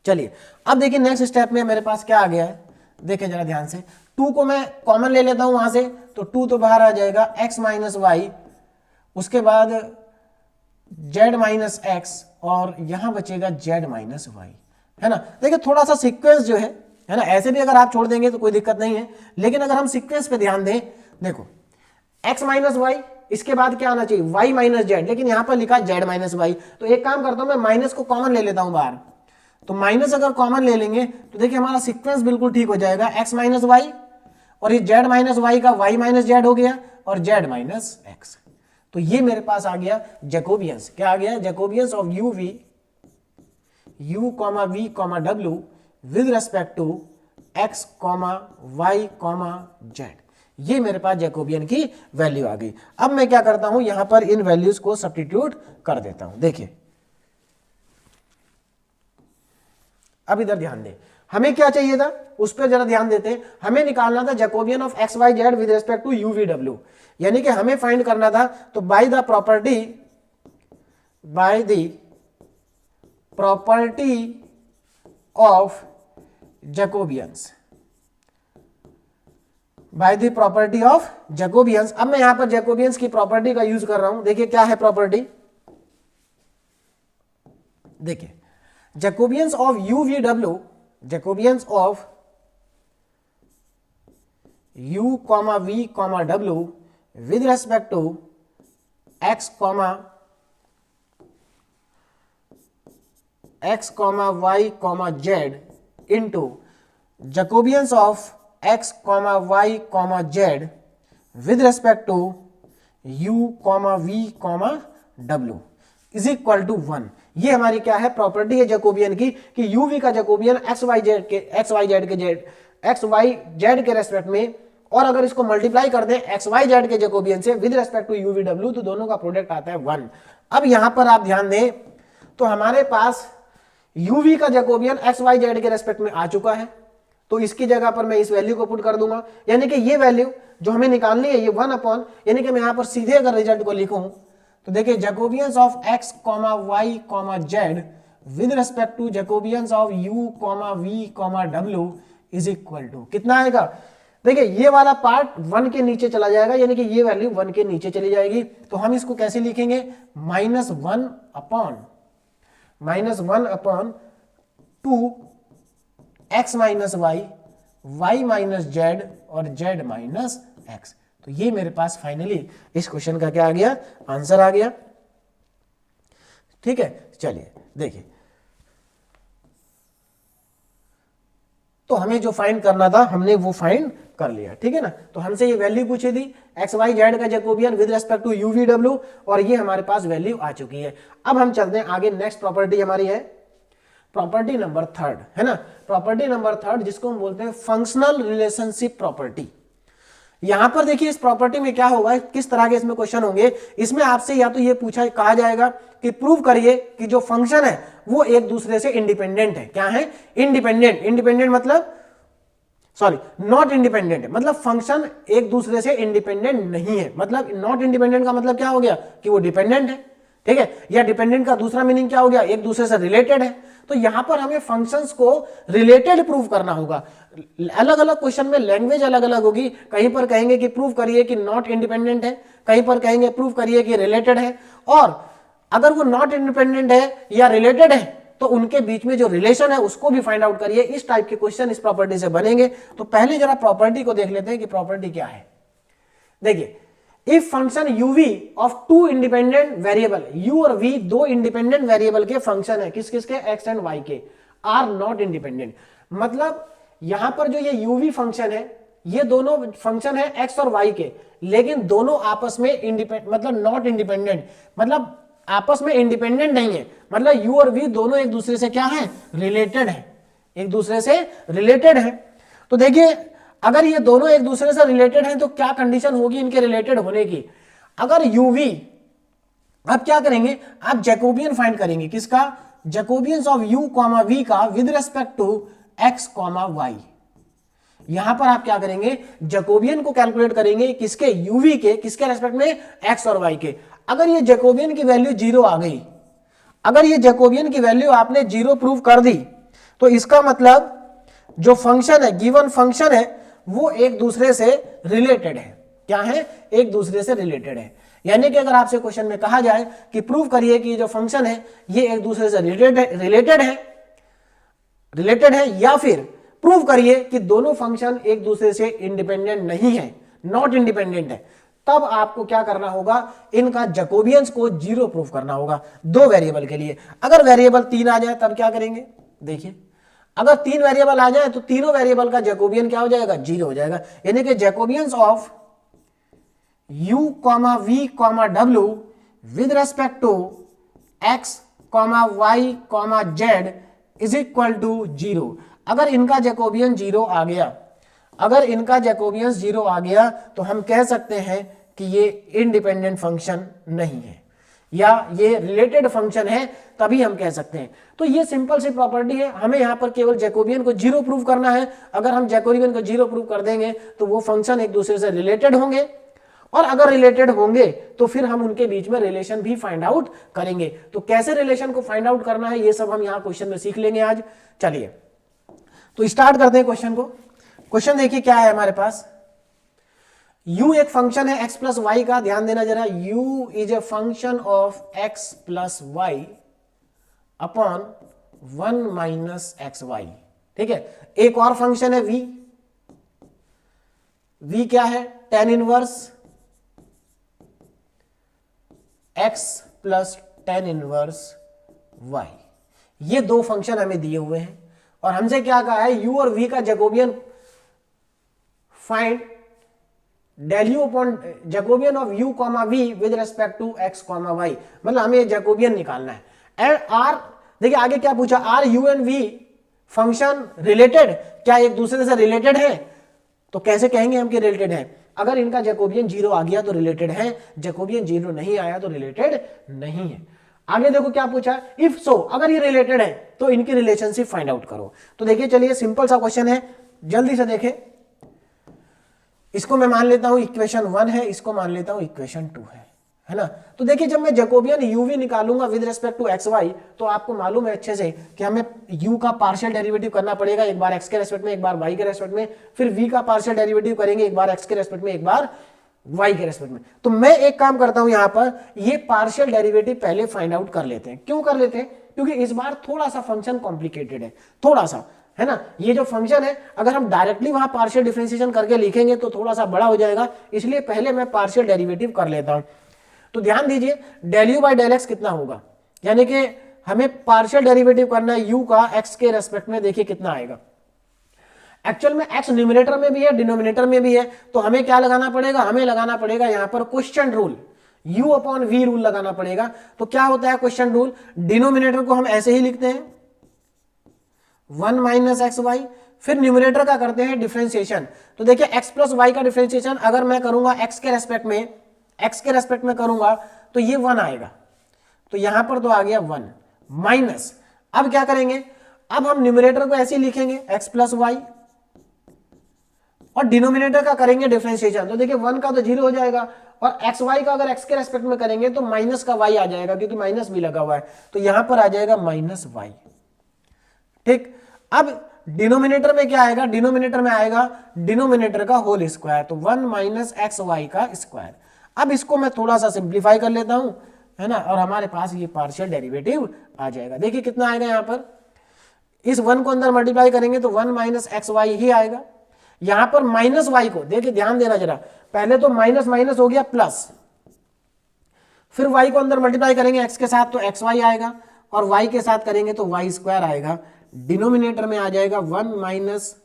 चलिए अब देखिए नेक्स्ट स्टेप में मेरे पास क्या आ गया है, देखिए जरा ध्यान से, 2 को मैं कॉमन ले लेता हूं वहां से, तो 2 तो बाहर आ जाएगा, x माइनस वाई, उसके बाद z माइनस एक्स, और यहां बचेगा z माइनस वाई, है ना। देखिए थोड़ा सा सीक्वेंस जो है ना, ऐसे भी अगर आप छोड़ देंगे तो कोई दिक्कत नहीं है, लेकिन अगर हम सीक्वेंस पे ध्यान दें देखो x माइनस वाई, इसके बाद क्या आना चाहिए y माइनस जेड, लेकिन यहां पर लिखा z माइनस वाई। तो एक काम करता हूं मैं माइनस को कॉमन ले लेता हूं बाहर, तो माइनस अगर कॉमन ले लेंगे तो देखिए हमारा सीक्वेंस बिल्कुल ठीक हो जाएगा, x माइनस वाई और ये z माइनस वाई का y माइनस जेड हो गया और z माइनस एक्स। तो ये मेरे पास आ गया जैकोबियंस, क्या आ गया Jacobians of u v u comma v comma w with respect to x comma y comma z। ये मेरे पास जैकोबियन की वैल्यू आ गई। अब मैं क्या करता हूं यहां पर इन वैल्यूज को सब्स्टिट्यूट कर देता हूं। देखिए अब इधर ध्यान दें, हमें क्या चाहिए था उस पर जरा ध्यान देते हैं। हमें निकालना था Jacobian of x y z with respect to u v डब्ल्यू, यानी कि हमें फाइंड करना था। तो by the property of Jacobians, by the property of Jacobians. अब मैं यहां पर जैकोबियंस की प्रॉपर्टी का यूज कर रहा हूं। देखिए क्या है प्रॉपर्टी, देखिए Jacobians of u v w, Jacobians of u comma v comma w with respect to x comma y comma z into Jacobians of x comma y comma z with respect to u comma v comma w is equal to 1। ये हमारी क्या है प्रॉपर्टी है जैकोबियन की कि u v का जैकोबियन x y z के रेस्पेक्ट में, और अगर इसको मल्टीप्लाई कर दें x y z के जैकोबियन से with respect to u v w तो दोनों का प्रोडक्ट आता है 1। अब यहां पर आप ध्यान दें तो हमारे पास u v का जैकोबियन x y z के रेस्पेक्ट में आ चुका है, तो इसकी जगह पर मैं इस वैल्यू को पुट कर दूंगा, यानी कि ये वैल्यू जो हमें निकालनी है ये 1 अपॉन, यानी कि मैं यहां पर सीधे अगर रिजल्ट को लिखूं तो देखिए Jacobians of x comma y comma z with respect to Jacobians of u comma v comma w is equal to कितना आएगा। देखिए ये वाला पार्ट 1 के नीचे चला जाएगा, यानी कि ये वैल्यू 1 के नीचे चली जाएगी। तो हम इसको कैसे लिखेंगे -1 upon 2 x minus y, y minus z और z माइनस एक्स। तो ये मेरे पास फाइनली इस क्वेश्चन का क्या आ गया आंसर आ गया। ठीक है चलिए देखिए, तो हमें जो फाइंड करना था हमने वो फाइंड कर लिया। ठीक है ना, तो हमसे ये वैल्यू पूछी थी एक्स वाई जेड का Jacobian with respect to u v डब्ल्यू, और ये हमारे पास वैल्यू आ चुकी है। अब हम चलते हैं आगे, नेक्स्ट प्रॉपर्टी हमारी है प्रॉपर्टी नंबर 3 है ना, प्रॉपर्टी नंबर 3 जिसको हम बोलते हैं फंक्शनल रिलेशनशिप प्रॉपर्टी। यहां पर देखिए इस प्रॉपर्टी में क्या होगा, किस तरह के इसमें क्वेश्चन होंगे। इसमें आपसे या तो ये पूछा कहा जाएगा कि प्रूव करिए कि जो फंक्शन है वो एक दूसरे से इंडिपेंडेंट है। क्या है इंडिपेंडेंट, इंडिपेंडेंट मतलब सॉरी नॉट इंडिपेंडेंट है, मतलब फंक्शन एक दूसरे से इंडिपेंडेंट नहीं है। मतलब नॉट इंडिपेंडेंट का मतलब क्या हो गया कि वो डिपेंडेंट है। ठीक है, या डिपेंडेंट का दूसरा मीनिंग क्या हो गया, एक दूसरे से रिलेटेड है। तो यहां पर हमें फंक्शंस को रिलेटेड प्रूव करना होगा। अलग अलग क्वेश्चन में लैंग्वेज अलग अलग होगी, कहीं पर कहेंगे कि प्रूव करिए कि नॉट इंडिपेंडेंट है, कहीं पर कहेंगे प्रूव करिए कि रिलेटेड है। और अगर वो नॉट इंडिपेंडेंट है या रिलेटेड है तो उनके बीच में जो रिलेशन है उसको भी फाइंड आउट करिए। इस टाइप के क्वेश्चन इस प्रॉपर्टी से बनेंगे। तो पहले जरा प्रॉपर्टी को देख लेते हैं कि प्रॉपर्टी क्या है। देखिए if function uv of two independent variable, u और v दो इंडिपेंडेंट वेरिएबल के फंक्शन है, किस किस के x एंड y के, आर नॉट इंडिपेंडेंट। मतलब यहां पर जो ये uv फंक्शन है ये दोनों फंक्शन है x और y के, लेकिन दोनों आपस में इंडिपेंडेंट मतलब नॉट इंडिपेंडेंट, मतलब आपस में इंडिपेंडेंट नहीं है। मतलब u और v दोनों एक दूसरे से क्या है रिलेटेड है, एक दूसरे से रिलेटेड है। तो देखिए अगर ये दोनों एक दूसरे से रिलेटेड हैं तो क्या कंडीशन होगी इनके रिलेटेड होने की। अगर uv, अब क्या करेंगे आप जैकोबियन फाइंड करेंगे, किसका, Jacobians of u comma v का with respect to x comma y। यहां पर आप क्या करेंगे जैकोबियन को कैलकुलेट करेंगे किसके, uv के, किसके रेस्पेक्ट में, x और y के। अगर ये जैकोबियन की वैल्यू 0 आ गई, अगर ये जैकोबियन की वैल्यू आपने 0 प्रूव कर दी तो इसका मतलब जो फंक्शन है, गिवन फंक्शन है वो एक दूसरे से रिलेटेड है। क्या है, एक दूसरे से रिलेटेड है। यानी कि अगर आपसे क्वेश्चन में कहा जाए कि प्रूव करिए कि जो फंक्शन है ये एक दूसरे से रिलेटेड है, या फिर प्रूव करिए कि दोनों फंक्शन एक दूसरे से इंडिपेंडेंट नहीं है, नॉट इंडिपेंडेंट है, तब आपको क्या करना होगा, इनका जैकोबियंस को जीरो प्रूफ करना होगा दो वेरिएबल के लिए। अगर वेरिएबल 3 आ जाए तब क्या करेंगे, देखिए अगर 3 वेरिएबल आ जाए तो तीनों वेरिएबल का जैकोबियन क्या हो जाएगा, जीरो हो जाएगा। यानी कि Jacobians of u, v, w with respect to x, y, z is equal to zero. अगर इनका जैकोबियन जीरो आ गया, अगर इनका जैकोबियन जीरो आ गया तो हम कह सकते हैं कि ये इंडिपेंडेंट फंक्शन नहीं है या ये रिलेटेड फंक्शन है, तभी हम कह सकते हैं। तो ये सिंपल सी प्रॉपर्टी है, हमें यहां पर केवल जैकोबियन को जीरो प्रूव करना है। अगर हम जैकोबियन को जीरो प्रूव कर देंगे तो वो फंक्शन एक दूसरे से रिलेटेड होंगे, और अगर रिलेटेड होंगे तो फिर हम उनके बीच में रिलेशन भी फाइंड आउट करेंगे। तो कैसे रिलेशन को फाइंड आउट करना है ये सब हम यहां क्वेश्चन में सीख लेंगे आज। चलिए तो स्टार्ट करते हैं क्वेश्चन को। क्वेश्चन देखिए क्या है हमारे पास, u एक फंक्शन है x प्लस वाई का, ध्यान देना जरा, u is a function of x plus y upon 1 minus x y. ठीक है, एक और फंक्शन है v, v क्या है, tan inverse x plus tan inverse y। ये दो फंक्शन हमें दिए हुए हैं और हमसे क्या कहा है, u और v का Jacobian find del u upon Jacobian of u comma v with respect to x comma y। मतलब हमें ये जैकोबियन निकालना है। एंड r, देखिए आगे क्या पूछा, are u and v function related, क्या एक दूसरे से रिलेटेड है? तो कैसे कहेंगे हम कि रिलेटेड है? अगर इनका जैकोबियन जीरो आ गया तो रिलेटेड है, जैकोबियन जीरो नहीं आया तो रिलेटेड नहीं है। आगे देखो क्या पूछा, इफ सो, अगर ये रिलेटेड है तो इनकी रिलेशनशिप फाइंड आउट करो। तो देखिए चलिए सिंपल सा क्वेश्चन है, जल्दी से देखें। इसको मैं मान लेता हूं इक्वेशन 1 है, इसको मान लेता हूं इक्वेशन 2 है ना। तो देखिए जब मैं जैकोबियन uv निकालूंगा with respect to x y, तो आपको मालूम है अच्छे से कि हमें u का पार्शियल डेरिवेटिव करना पड़ेगा, एक बार x के रेस्पेक्ट में, एक बार y के रेस्पेक्ट में, फिर v का पार्शियल डेरिवेटिव करेंगे एक बार x के रेस्पेक्ट में, एक बार y के रेस्पेक्ट में। तो मैं एक काम करता हूं यहां पर, ये पार्शियल डेरिवेटिव पहले फाइंड आउट कर लेते हैं। क्यों कर लेते हैं? क्योंकि इस बार थोड़ा सा फंक्शन कॉम्प्लिकेटेड है, थोड़ा सा, है ना। ये जो फंक्शन है अगर हम डायरेक्टली वहां पार्शियल डिफरेंशिएशन करके लिखेंगे तो थोड़ा सा बड़ा हो जाएगा, इसलिए पहले मैं पार्शियल डेरिवेटिव कर लेता हूं। तो ध्यान दीजिए del u by del x कितना होगा, यानी कि हमें पार्शियल डेरिवेटिव करना है u का x के रेस्पेक्ट में। देखिए कितना आएगा, एक्चुअल में x न्यूमरेटर में भी है डिनोमिनेटर में भी है, तो हमें क्या लगाना पड़ेगा, हमें लगाना पड़ेगा यहां पर question rule, u upon v rule लगाना पड़ेगा। तो क्या होता है क्वेश्चन रूल, डिनोमिनेटर को हम ऐसे ही लिखते हैं 1 माइनस एक्स वाई, फिर न्यूमरेटर का करते हैं डिफरेंशिएशन। तो देखिए x प्लस वाई का डिफरेंशिएशन अगर मैं करूंगा x के रेस्पेक्ट में, x के रेस्पेक्ट में करूंगा तो ये 1 आएगा, तो यहां पर तो आ गया 1 माइनस। अब क्या करेंगे, अब हम न्यूमरेटर को ऐसे लिखेंगे x प्लस वाई और डिनोमिनेटर का करेंगे डिफरेंशिएशन। तो देखिए 1 का तो 0 हो जाएगा और एक्स वाई का अगर x के रेस्पेक्ट में करेंगे तो माइनस का y आ जाएगा, क्योंकि माइनस भी लगा हुआ है, तो यहां पर आ जाएगा माइनस y। ठीक, अब डिनोमिनेटर में क्या आएगा, डिनोमिनेटर में आएगा डिनोमिनेटर का होल स्क्वायर, तो 1 माइनस एक्स वाई का स्क्वायर। अब इसको मैं थोड़ा सा सिंप्लीफाई कर लेता हूं, है ना, और हमारे पास ये पार्शियल डेरिवेटिव आ जाएगा। देखिए कितना आएगा, यहां पर इस 1 को अंदर मल्टीप्लाई करेंगे तो 1 माइनस एक्स वाई ही आएगा। यहां पर माइनस वाई को देखिए, ध्यान देना जरा, पहले तो माइनस माइनस हो गया प्लस, फिर वाई को अंदर मल्टीप्लाई करेंगे एक्स के साथ तो एक्स वाई आएगा, और वाई के साथ करेंगे तो वाई स्क्वायर आएगा। डिनोमिनेटर में आ जाएगा 1 माइनस,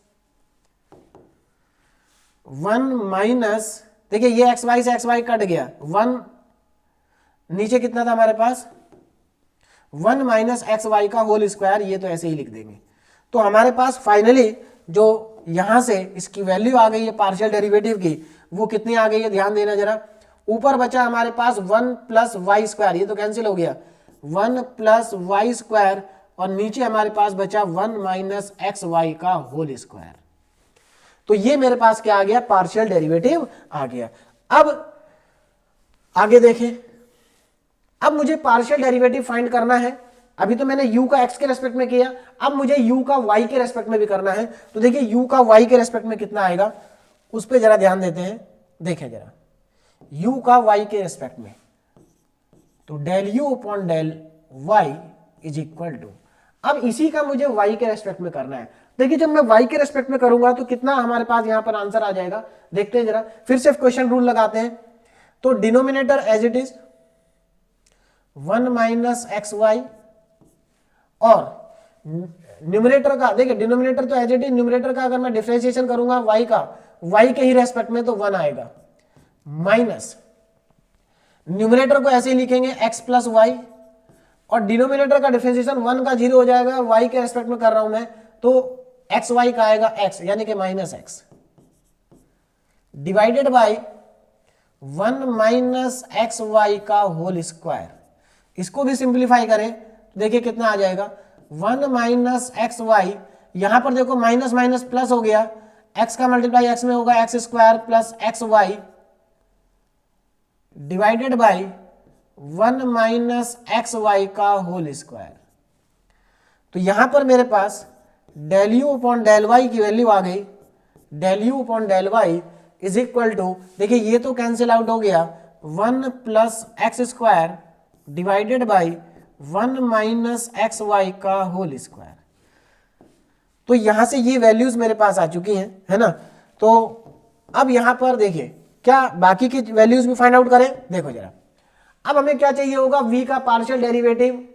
देखिए ये एक्स वाई से एक्स वाई कट गया, 1 नीचे कितना था हमारे पास, 1 माइनस एक्स वाई का होल स्क्वायर, ये तो ऐसे ही लिख देंगे। तो हमारे पास फाइनली जो यहां से इसकी वैल्यू आ गई है पार्शियल डेरिवेटिव की, वो कितनी आ गई है, ध्यान देना जरा। ऊपर बचा हमारे पास 1 प्लस वाई स्क्वायर, ये तो कैंसिल हो गया, 1 प्लस वाई स्क्वायर, और नीचे हमारे पास बचा 1 माइनस एक्स वाई का होल स्क्वायर। तो ये मेरे पास क्या आ गया, पार्शियल डेरिवेटिव आ गया। अब आगे देखें, अब मुझे पार्शियल डेरिवेटिव फाइंड करना है। अभी तो मैंने u का x के रेस्पेक्ट में किया, अब मुझे u का y के रेस्पेक्ट में भी करना है। तो देखिए u का y के रेस्पेक्ट में कितना आएगा, उस पर जरा ध्यान देते हैं। देखें जरा, u का y के रेस्पेक्ट में, तो del u upon del y is equal to, अब इसी का मुझे y के रेस्पेक्ट में करना है। देखिए जब मैं y के रेस्पेक्ट में करूंगा तो कितना हमारे पास यहां पर आंसर आ जाएगा, देखते हैं जरा, फिर से क्वेश्चन रूल लगाते हैं। तो denominator as it is 1 minus x y, और न्यूमरेटर का देखिए, डिनोमिनेटर तो एज इट इज, न्यूमरेटर का अगर मैं डिफरेंशिएशन करूंगा y का, y के ही रेस्पेक्ट में तो 1 आएगा, माइनस न्यूमरेटर को ऐसे ही लिखेंगे x प्लस वाई, और डिनोमिनेटर का डिफरेंशिएशन 1 का 0 हो जाएगा, y के रेस्पेक्ट में कर रहा हूं मैं, तो एक्स वाई का आएगा x, यानी कि minus x, divided by 1 minus x y का होल स्क्वायर। इसको भी सिंप्लीफाई करें तो देखिए कितना आ जाएगा, 1 माइनस एक्स वाई, यहां पर देखो माइनस माइनस प्लस हो गया, x का मल्टीप्लाई x में होगा x square plus x y, divided by 1 minus x y का होल स्क्वायर। तो यहां पर मेरे पास del u upon del y की वैल्यू आ गई, del u upon del y is equal to, देखिए ये तो कैंसिल आउट हो गया, 1 plus x square divided by 1 minus x y का होल स्क्वायर। तो यहां से ये वैल्यूज मेरे पास आ चुकी हैं, है ना। तो अब यहां पर देखिए क्या बाकी की वैल्यूज भी फाइंड आउट करें, देखो जरा। अब हमें क्या चाहिए होगा, v का पार्शियल डेरिवेटिव,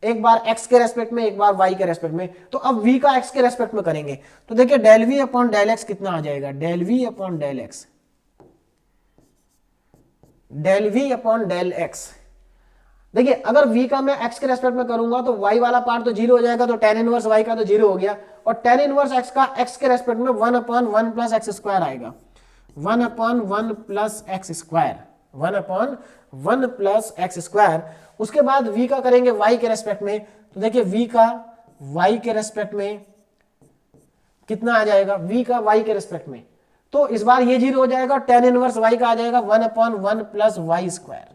एक बार x के रेस्पेक्ट में, एक बार y के रेस्पेक्ट में। तो अब v का x के रेस्पेक्ट में करेंगे तो देखिए del v upon del x कितना आ जाएगा, del v upon del x, del v upon del x। देखिए अगर v का मैं x के रेस्पेक्ट में करूंगा तो y वाला पार्ट तो 0 हो जाएगा, तो tan इनवर्स y का तो 0 हो गया, और tan इनवर्स x का x के रेस्पेक्ट में 1 अपॉन 1 प्लस एक्स स्क्वायर आएगा, 1 upon 1 plus x square, 1 upon 1 plus x square. उसके बाद v का करेंगे y के रेस्पेक्ट में, तो देखिए v का y के रेस्पेक्ट में कितना आ जाएगा, v का y के रेस्पेक्ट में, तो इस बार ये 0 हो जाएगा, tan इनवर्स y का आ जाएगा 1 अपॉन 1 प्लस वाई स्क्वायर।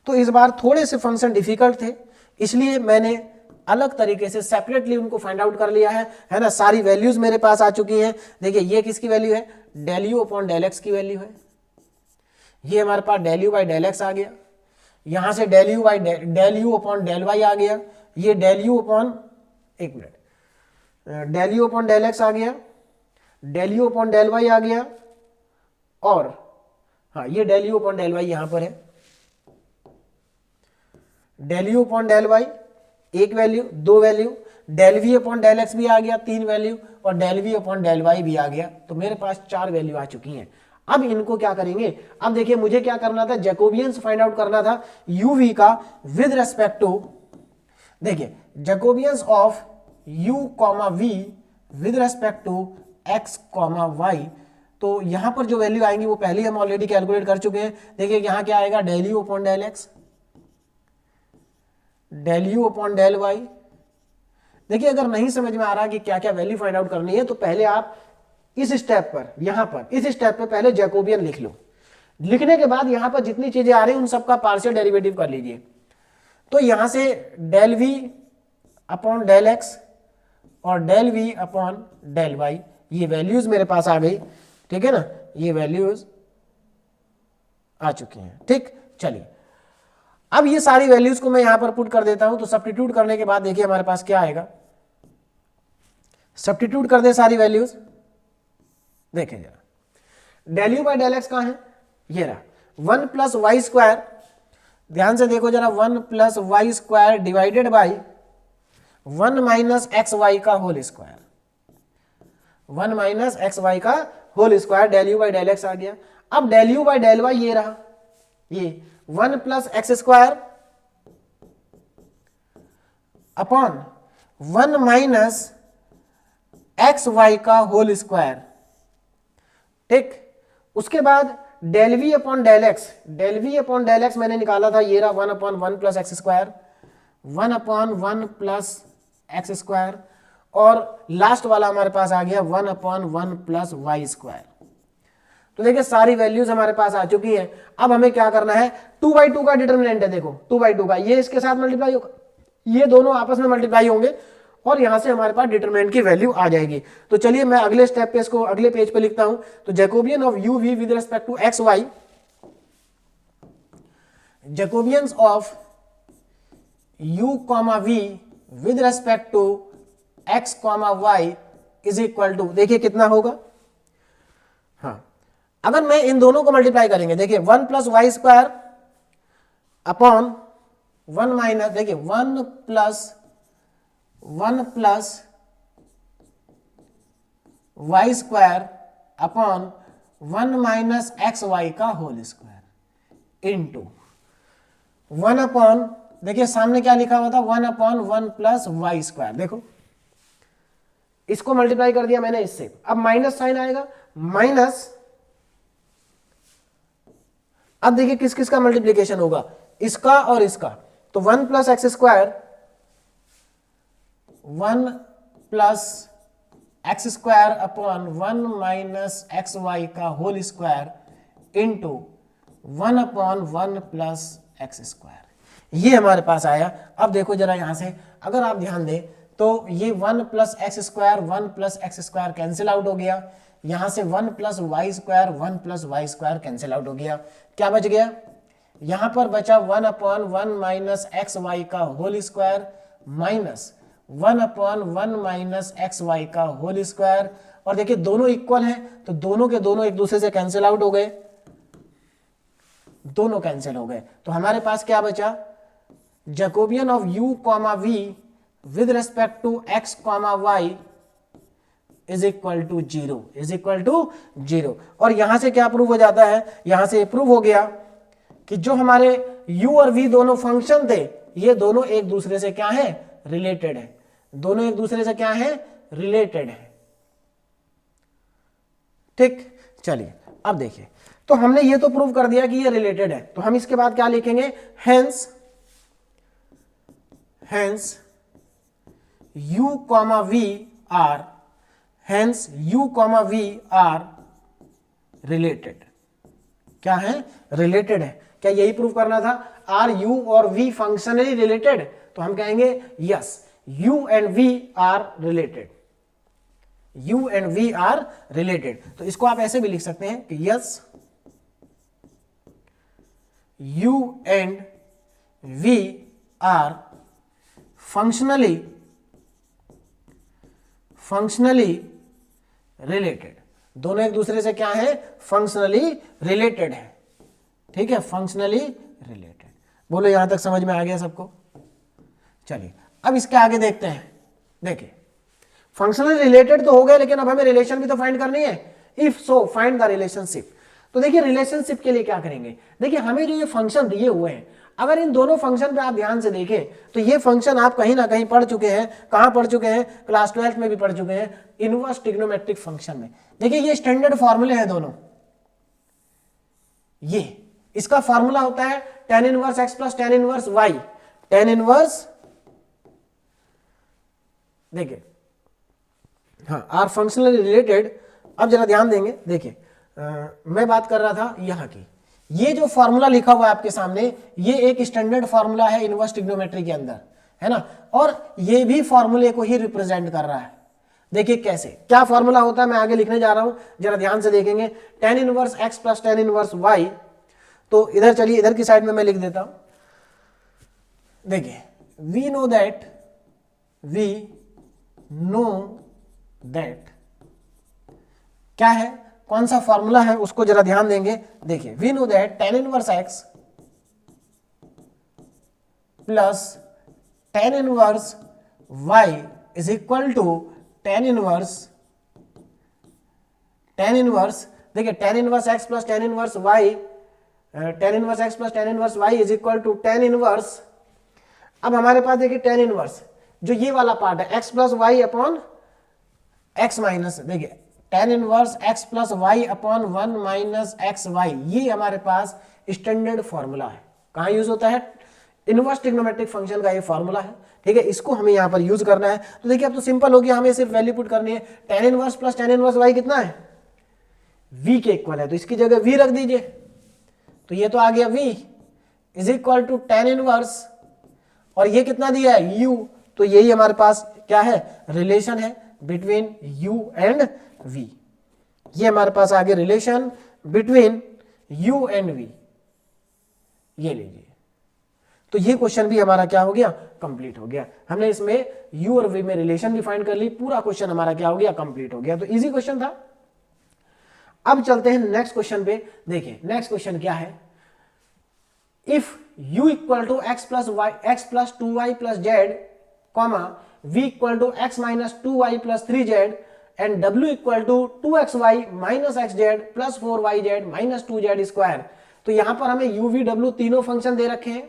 तो इस बार थोड़े से फंक्शन डिफिकल्ट थे, इसलिए मैंने अलग तरीके से सेपरेटली उनको फाइंड आउट कर लिया है ना। सारी वैल्यूज मेरे पास आ चुकी हैं। देखिए ये किसकी वैल्यू है, del u upon del x की वैल्यू है, ये हमारे पास del u by del x आ गया, यहां से del u upon del y आ गया, ये डेल यू अपॉन, एक minute, del u upon del x आ गया, del u upon del y आ गया, और हाँ ये del u upon del y यहां पर है, del u upon del y एक वैल्यू, दो value, del v upon del x भी आ गया 3 वैल्यू, और del v upon del y भी आ गया। तो मेरे पास 4 वैल्यू आ चुकी हैं। अब इनको क्या करेंगे, अब देखिए मुझे क्या करना था, जैकोबियंस फाइंड आउट करना था यू वी का विद रेस्पेक्ट टू, देखिए Jacobians of u comma v with respect to x comma y. तो यहां पर जो वैल्यू आएंगी वो पहले हम ऑलरेडी कैलकुलेट कर चुके हैं। देखिए यहां क्या आएगा, del u upon del x, del u upon del y. देखिए अगर नहीं समझ में आ रहा कि क्या क्या वैल्यू फाइंड आउट करनी है, तो पहले आप इस स्टेप पर, यहां पर इस स्टेप पे पहले जैकोबियन लिख लो, लिखने के बाद यहां पर जितनी चीजें आ रही हैं उन सबका पार्शियल डेरिवेटिव कर लीजिए। तो यहां से del v upon del x और del v upon del y, ये वैल्यूज मेरे पास आ गई, ठीक है ना, ये वैल्यूज आ चुकी हैं। ठीक, चलिए अब ये सारी वैल्यूज को मैं यहां पर पुट कर देता हूं। तो सब्स्टिट्यूट करने के बाद देखिए हमारे पास क्या आएगा, सब्स्टिट्यूट कर दे सारी वैल्यूज, देखें जरा, del u by del x कहां है, ये रहा 1 प्लस वाई स्क्वायर, ध्यान से देखो जरा, 1 plus y square divided by 1 minus x y का whole square, 1 minus x y का whole square, del u by del x आ गया। अब del u by del y ये रहा, ये 1 plus x square upon 1 minus x y का होल स्क्वायर। ठीक, उसके बाद del v upon del x, del v upon del x मैंने निकाला था, ये रहा 1 upon 1 plus x square, 1 upon 1 plus x square, और लास्ट वाला हमारे पास आ गया 1 अपॉन 1 प्लस वाई स्क्वायर। तो देखिए सारी वैल्यूज हमारे पास आ चुकी है। अब हमें क्या करना है, 2/2 का डिटर्मिनेंट है, देखो 2/2 का, ये इसके साथ मल्टीप्लाई होगा, ये दोनों आपस में मल्टीप्लाई होंगे, और यहां से हमारे पास डिटरमिनेंट की वैल्यू आ जाएगी। तो चलिए मैं अगले स्टेप पे इसको अगले पेज पे लिखता हूं। तो Jacobian of u v with respect to x y, Jacobians of u comma v with respect to x comma y is equal to, देखिए कितना होगा, हाँ अगर मैं इन दोनों को मल्टीप्लाई करेंगे, देखिए 1 plus y square upon 1 minus, देखिए 1 plus y square upon 1 minus x y का होल स्क्वायर इंटू 1 अपॉन, देखिए सामने क्या लिखा हुआ था, 1 अपॉन 1 प्लस वाई स्क्वायर, देखो इसको मल्टीप्लाई कर दिया मैंने इससे, अब माइनस साइन आएगा, माइनस, अब देखिए किस किस का मल्टीप्लीकेशन होगा, इसका और इसका, तो 1 plus x square 1 plus x square upon 1 minus x y का whole square into 1 upon 1 plus x square, ये हमारे पास आया। अब देखो जरा यहां से अगर आप ध्यान दें तो ये 1 plus x square 1 plus x square cancel out हो गया, यहां से 1 plus y square 1 plus y square cancel out हो गया, क्या बच गया, यहां पर बचा 1 अपॉन 1 माइनस एक्स वाई का whole square minus 1 upon 1 minus x y का होल स्क्वायर, और देखिए दोनों इक्वल हैं तो दोनों के दोनों एक दूसरे से कैंसिल आउट हो गए, दोनों कैंसिल हो गए, तो हमारे पास क्या बचा, Jacobian of u comma v with respect to x comma y is equal to 0, is equal to 0। और यहां से क्या प्रूव हो जाता है, यहां से प्रूव हो गया कि जो हमारे u और v दोनों फंक्शन थे ये दोनों एक दूसरे से क्या है, रिलेटेड है, दोनों एक दूसरे से क्या है, रिलेटेड है, ठीक। चलिए अब देखिए, तो हमने ये तो प्रूव कर दिया कि ये रिलेटेड है, तो हम इसके बाद क्या लिखेंगे, hence u comma v are, hence u comma v are related, क्या है, रिलेटेड है, क्या यही प्रूव करना था, आर u और v फंक्शनली रिलेटेड, तो हम कहेंगे yes u and v are related, u and v are related. तो इसको आप ऐसे भी लिख सकते हैं कि yes u and v are functionally related, दोनों एक दूसरे से क्या है, फंक्शनली रिलेटेड है, ठीक है, फंक्शनली रिलेटेड। बोलो यहां तक समझ में आ गया सबको। चलिए अब इसके आगे देखते हैं, देखिए फंक्शनली रिलेटेड तो हो गए, लेकिन अब हमें रिलेशन भी तो फाइंड करनी है, if so find the relationship. तो देखिए रिलेशनशिप के लिए क्या करेंगे, देखिए हमें जो ये फंक्शन दिए हुए हैं, अगर इन दोनों फंक्शन पे आप ध्यान से देखें तो ये फंक्शन आप कहीं ना कहीं पढ़ चुके हैं, कहां पढ़ चुके हैं, क्लास 12th में भी पढ़ चुके हैं, इनवर्स ट्रिग्नोमेट्रिक फंक्शन में। देखिए ये स्टैंडर्ड फॉर्मूले हैं दोनों, ये इसका फॉर्मूला होता है tan inverse x plus tan inverse y, tan inverse, देखिए हाँ आर फंक्शनली रिलेटेड। अब जरा ध्यान देंगे, देखिए मैं बात कर रहा था यहाँ की, ये जो फॉर्मूला लिखा हुआ है आपके सामने, ये एक स्टैंडर्ड फॉर्मूला है इनवर्स ट्रिग्नोमेट्री के अंदर, है ना, और ये भी फॉर्मूले को ही रिप्रेजेंट कर रहा है। देखिए कैसे, क्या फॉर्मूला होता है, मैं आगे लिखने जा रहा हूं, जरा ध्यान से देखेंगे, tan inverse x plus tan inverse y, तो इधर चलिए इधर की साइड में मैं लिख देता हूं, देखिए वी नो दैट क्या है, कौन सा फॉर्मूला है उसको जरा ध्यान देंगे। देखिए we know that tan inverse x plus tan inverse y is equal to tan inverse, देखिए tan inverse x plus tan inverse y, tan inverse x plus tan inverse y is equal to tan inverse. अब हमारे पास देखिए tan इनवर्स जो ये वाला पार्ट है x plus y upon x minus, देखिए tan inverse x plus y upon 1 minus x y, ये हमारे पास स्टैंडर्ड फॉर्मूला है, कहाँ यूज होता है, इनवर्स ट्रिग्नोमेट्रिक फंक्शन का ये फॉर्मूला है, ठीक है, इसको हमें यहाँ पर यूज करना है। तो देखिए अब तो सिंपल हो गया, हमें सिर्फ वैल्यू पुट करनी है, tan inverse plus tan inverse y कितना है, v के इक्वल है, तो इसकी जगह v रख दीजिए, तो ये तो आ गया v is equal to tan inverse, और ये कितना दिया है u, तो यही हमारे पास क्या है, रिलेशन है बिटवीन u एंड v, ये हमारे पास आगे relation between u and v, ये लीजिए। तो ये क्वेश्चन भी हमारा क्या हो गया, कंप्लीट हो गया। हमने इसमें u और v में रिलेशन भी फाइंड कर ली, पूरा क्वेश्चन हमारा क्या हो गया, कंप्लीट हो गया। तो इजी क्वेश्चन था। अब चलते हैं नेक्स्ट क्वेश्चन पे। देखिए नेक्स्ट क्वेश्चन क्या है, if u equal to x plus 2y plus z comma v equal to x minus 2y plus 3z and w equal to 2xy minus xz plus 4yz minus 2z square. तो यहां पर हमें u v w तीनों फंक्शन दे रखे हैं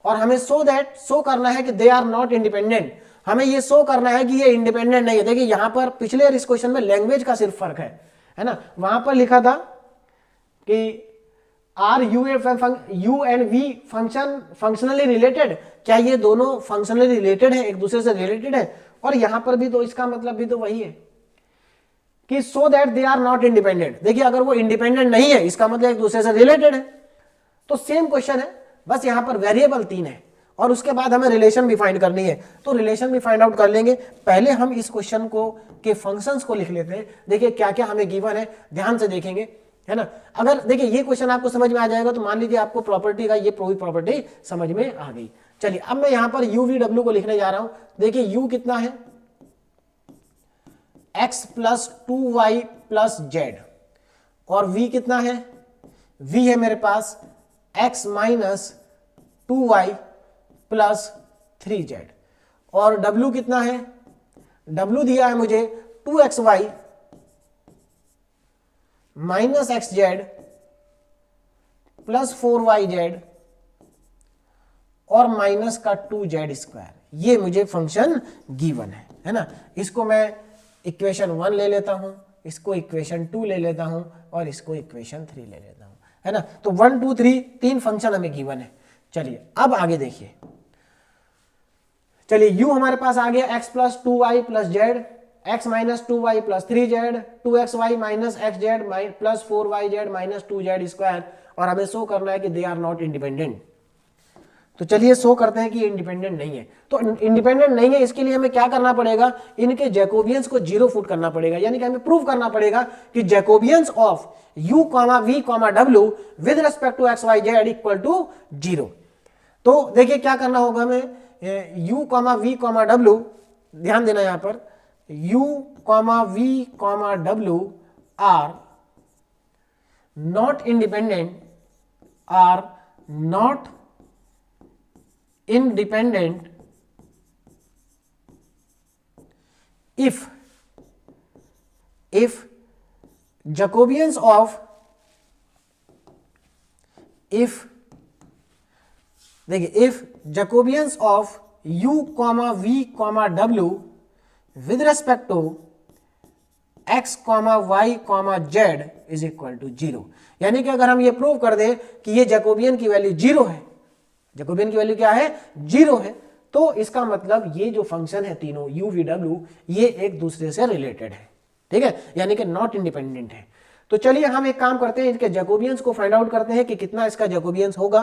और हमें शो करना है कि दे आर नॉट इंडिपेंडेंट। हमें ये शो करना है कि ये इंडिपेंडेंट नहीं है। देखिए यहां पर पिछले इस क्वेश्चन में लैंग्वेज का सिर्फ फर्क है ना। वहां पर लिखा था कि are u and v functionally related, क्या ये दोनों फंक्शनली रिलेटेड है, एक दूसरे से रिलेटेड है। और यहां पर भी तो इसका मतलब भी तो वही है कि so that they are not independent. देखिए अगर वो इंडिपेंडेंट नहीं है इसका मतलब एक दूसरे से रिलेटेड है। तो सेम क्वेश्चन है, बस यहां पर वेरिएबल 3 है और उसके बाद हमें रिलेशन भी फाइंड करनी है। तो रिलेशन भी फाइंड आउट कर लेंगे। पहले हम इस क्वेश्चन को के फंक्शंस को लिख लेते हैं। देखिए क्या क्या हमें गिवन है, ध्यान से देखेंगे, है ना। अगर देखिए ये क्वेश्चन आपको समझ में आ जाएगा तो मान लीजिए आपको प्रॉपर्टी का ये प्रॉपर्टी समझ में आ गई। चलिए अब मैं यहां पर u v w को लिखने जा रहा हूं। देखिए u कितना है, x plus 2y plus Z, और v कितना है, v है मेरे पास x minus 2y plus 3z, और w कितना है, w दिया है मुझे 2xy minus xz plus 4yz और माइनस का 2z स्क्वायर। ये मुझे फंक्शन गिवन है ना। इसको मैं इक्वेशन 1 ले लेता हूं, इसको इक्वेशन 2 ले लेता हूं और इसको इक्वेशन 3 ले लेता हूं, है ना। तो 1 2 3 तीन फंक्शन हमें गिवन है। चलिए अब आगे देखिए। चलिए u हमारे पास आ गया x plus 2y plus z, x minus 2y plus 3z, 2xy minus xz plus 4yz minus 2z square, और हमें शो करना है कि दे आर नॉट इंडिपेंडेंट। तो चलिए शो करते हैं कि इंडिपेंडेंट नहीं है। तो इंडिपेंडेंट नहीं है इसके लिए हमें क्या करना पड़ेगा, इनके जैकोबियंस को 0 फुट करना पड़ेगा। यानी कि हमें प्रूव करना पड़ेगा कि Jacobians of u, v, w with respect to x, y, z equal to 0। तो देखिए क्या करना होगा हमें, u, v, w, ध्यान देना यहां पर, u, v, w are not independent, are not independent if Jacobians of if Jacobians of u, v, w with respect to x, y, z is equal to 0। यानी कि अगर हम ये प्रूव कर दें कि ये जैकोबियन की वैल्यू 0 है, जैकोबियन की वैल्यू क्या है, 0 है, तो इसका मतलब ये जो फंक्शन है तीनों u, v, w ये एक दूसरे से रिलेटेड है, ठीक है, यानी कि नॉट इंडिपेंडेंट है। तो चलिए हम एक काम करते हैं, इनके जैकोबियंस को फाइंड आउट करते हैं कि कितना इसका जैकोबियंस होगा।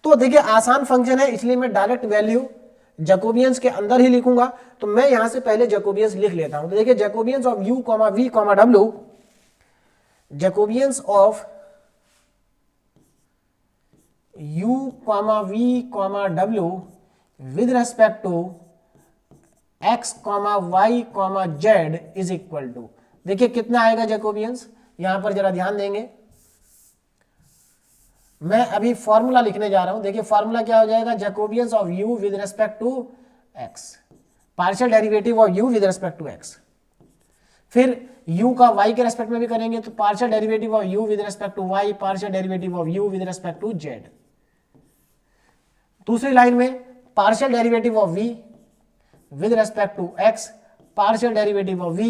तो देखिए आसान फंक्शन है इसलिए मैं डायरेक्ट वैल्यू जैकोबियंस के अंदर ही लिखूंगा। तो मैं यहां से पहले जैकोबियंस लिख लेता हूं। तो देखिए Jacobians of u, v, w, Jacobians of u, v, w with respect to x, y, z is equal to, देखिए कितना आएगा जैकोबियंस, यहां पर जरा ध्यान देंगे। मैं अभी फॉर्मूला लिखने जा रहा हूं। देखिए फॉर्मूला क्या हो जाएगा, Jacobians of u with respect to x, partial derivative of u with respect to x, फिर u का y के रेस्पेक्ट में भी करेंगे तो partial derivative of u with respect to y, partial derivative of u with respect to z। दूसरी लाइन में partial derivative of v with respect to x, partial derivative of v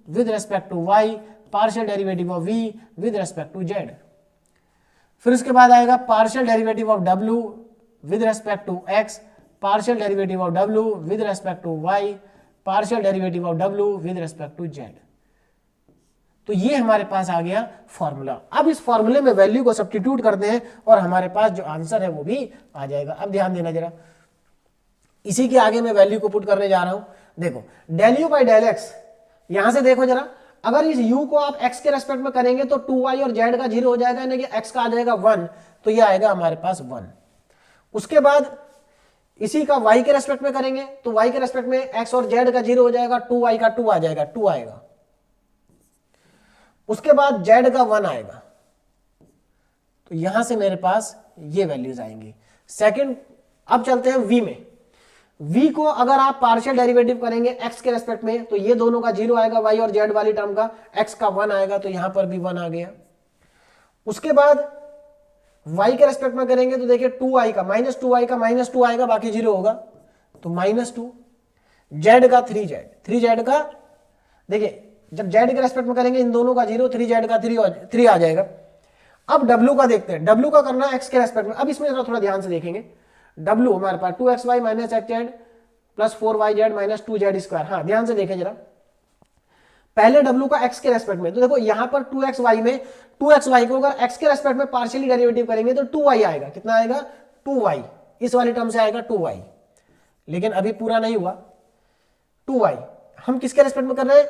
with respect to y, partial derivative of v with respect to z। फिर उसके बाद आएगा partial derivative of w with respect to x, partial derivative of w with respect to y, partial derivative of w with respect to z। तो ये हमारे पास आ गया फॉर्मूला। अब इस फॉर्मूले में वैल्यू को सब्स्टिट्यूट करते हैं और हमारे पास जो आंसर है वो भी आ जाएगा। अब ध्यान देना जरा, इसी के आगे मैं वैल्यू को पुट करने जा रहा हूं। देखो del u by del x, यहां से देखो जरा, अगर इस u को आप x के रेस्पेक्ट में करेंगे तो 2y और z का 0 हो जाएगा, यानी कि x का आ जाएगा 1, तो ये आएगा हमारे पास 1। उसके बाद इसी का y के रेस्पेक्ट में करेंगे तो y के रेस्पेक्ट में x और z का 0 हो जाएगा, 2y का 2 आ जाएगा, 2 आएगा। उसके बाद z का 1 आएगा, तो यहां से मेरे पास ये वैल्यूज आएंगी। सेकंड, अब चलते हैं v में। v को अगर आप पार्शियल डेरिवेटिव करेंगे x के रेस्पेक्ट में तो ये दोनों का 0 आएगा, y और z वाली टर्म का, x का 1 आएगा, तो यहां पर भी 1 आ गया। उसके बाद y के रेस्पेक्ट में करेंगे तो देखिए 2i का -2i का -2 आएगा, बाकी 0 होगा, तो -2। z का 3z का, देखिए जब z के रेस्पेक्ट में करेंगे इन दोनों का 0, 3z का 3 आ जाएगा। अब w का देखते हैं, w का करना है x के रेस्पेक्ट में। अब इसमें थोड़ा ध्यान से देखेंगे, w हमारे पास 2xy - xz plus 4yz - 2z²। हाँ ध्यान से देखें जरा, पहले w का x के रेस्पेक्ट में, तो देखो यहां पर 2xy में 2xy को अगर x के रेस्पेक्ट में पार्शियली डेरिवेटिव करेंगे तो 2y आएगा। कितना आएगा? 2y, इस वाली टर्म से आएगा 2y। लेकिन अभी पूरा नहीं हुआ, 2y हम किसके रेस्पेक्ट में कर रहे हैं?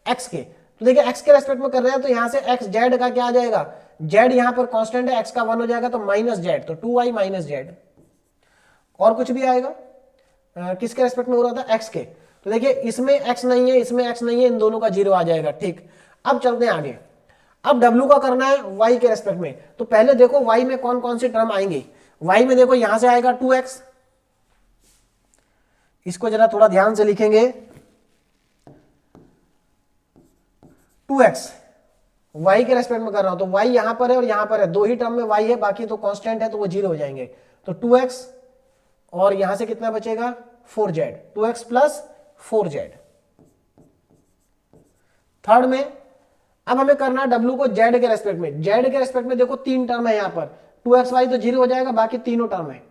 x के। तो देखिए x के रेस्पेक्ट में कर रहे हैं तो यहां से x z का क्या आ जाएगा? z यहां पर कांस्टेंट है, x का 1 हो जाएगा, तो -z, तो 2y - z। और कुछ भी आएगा? किसके रेस्पेक्ट में हो रहा था? x के। तो देखिए इसमें x नहीं है, इसमें x नहीं है, इन दोनों का 0 आ जाएगा। ठीक, अब चलते हैं आगे। अब w का करना है y के रेस्पेक्ट में, तो पहले देखो y में कौन कौन सी टर्म आएंगी। y में देखो यहां से आएगा 2x, इसको जरा थोड़ा ध्यान से लिखेंगे, 2x y के रेस्पेक्ट में कर रहा हूं, तो y यहां पर है और यहां पर है, दो ही टर्म में y है, बाकी तो कांस्टेंट है तो वो 0 हो जाएंगे। तो 2x और यहां से कितना बचेगा? 4z, 2x plus 4z। Third में अब हमें करना है w को z के रेस्पेक्ट में। z के रेस्पेक्ट में देखो तीन टर्म है, यहां पर 2xy तो 0 हो जाएगा, बाकी तीनों टर्म है।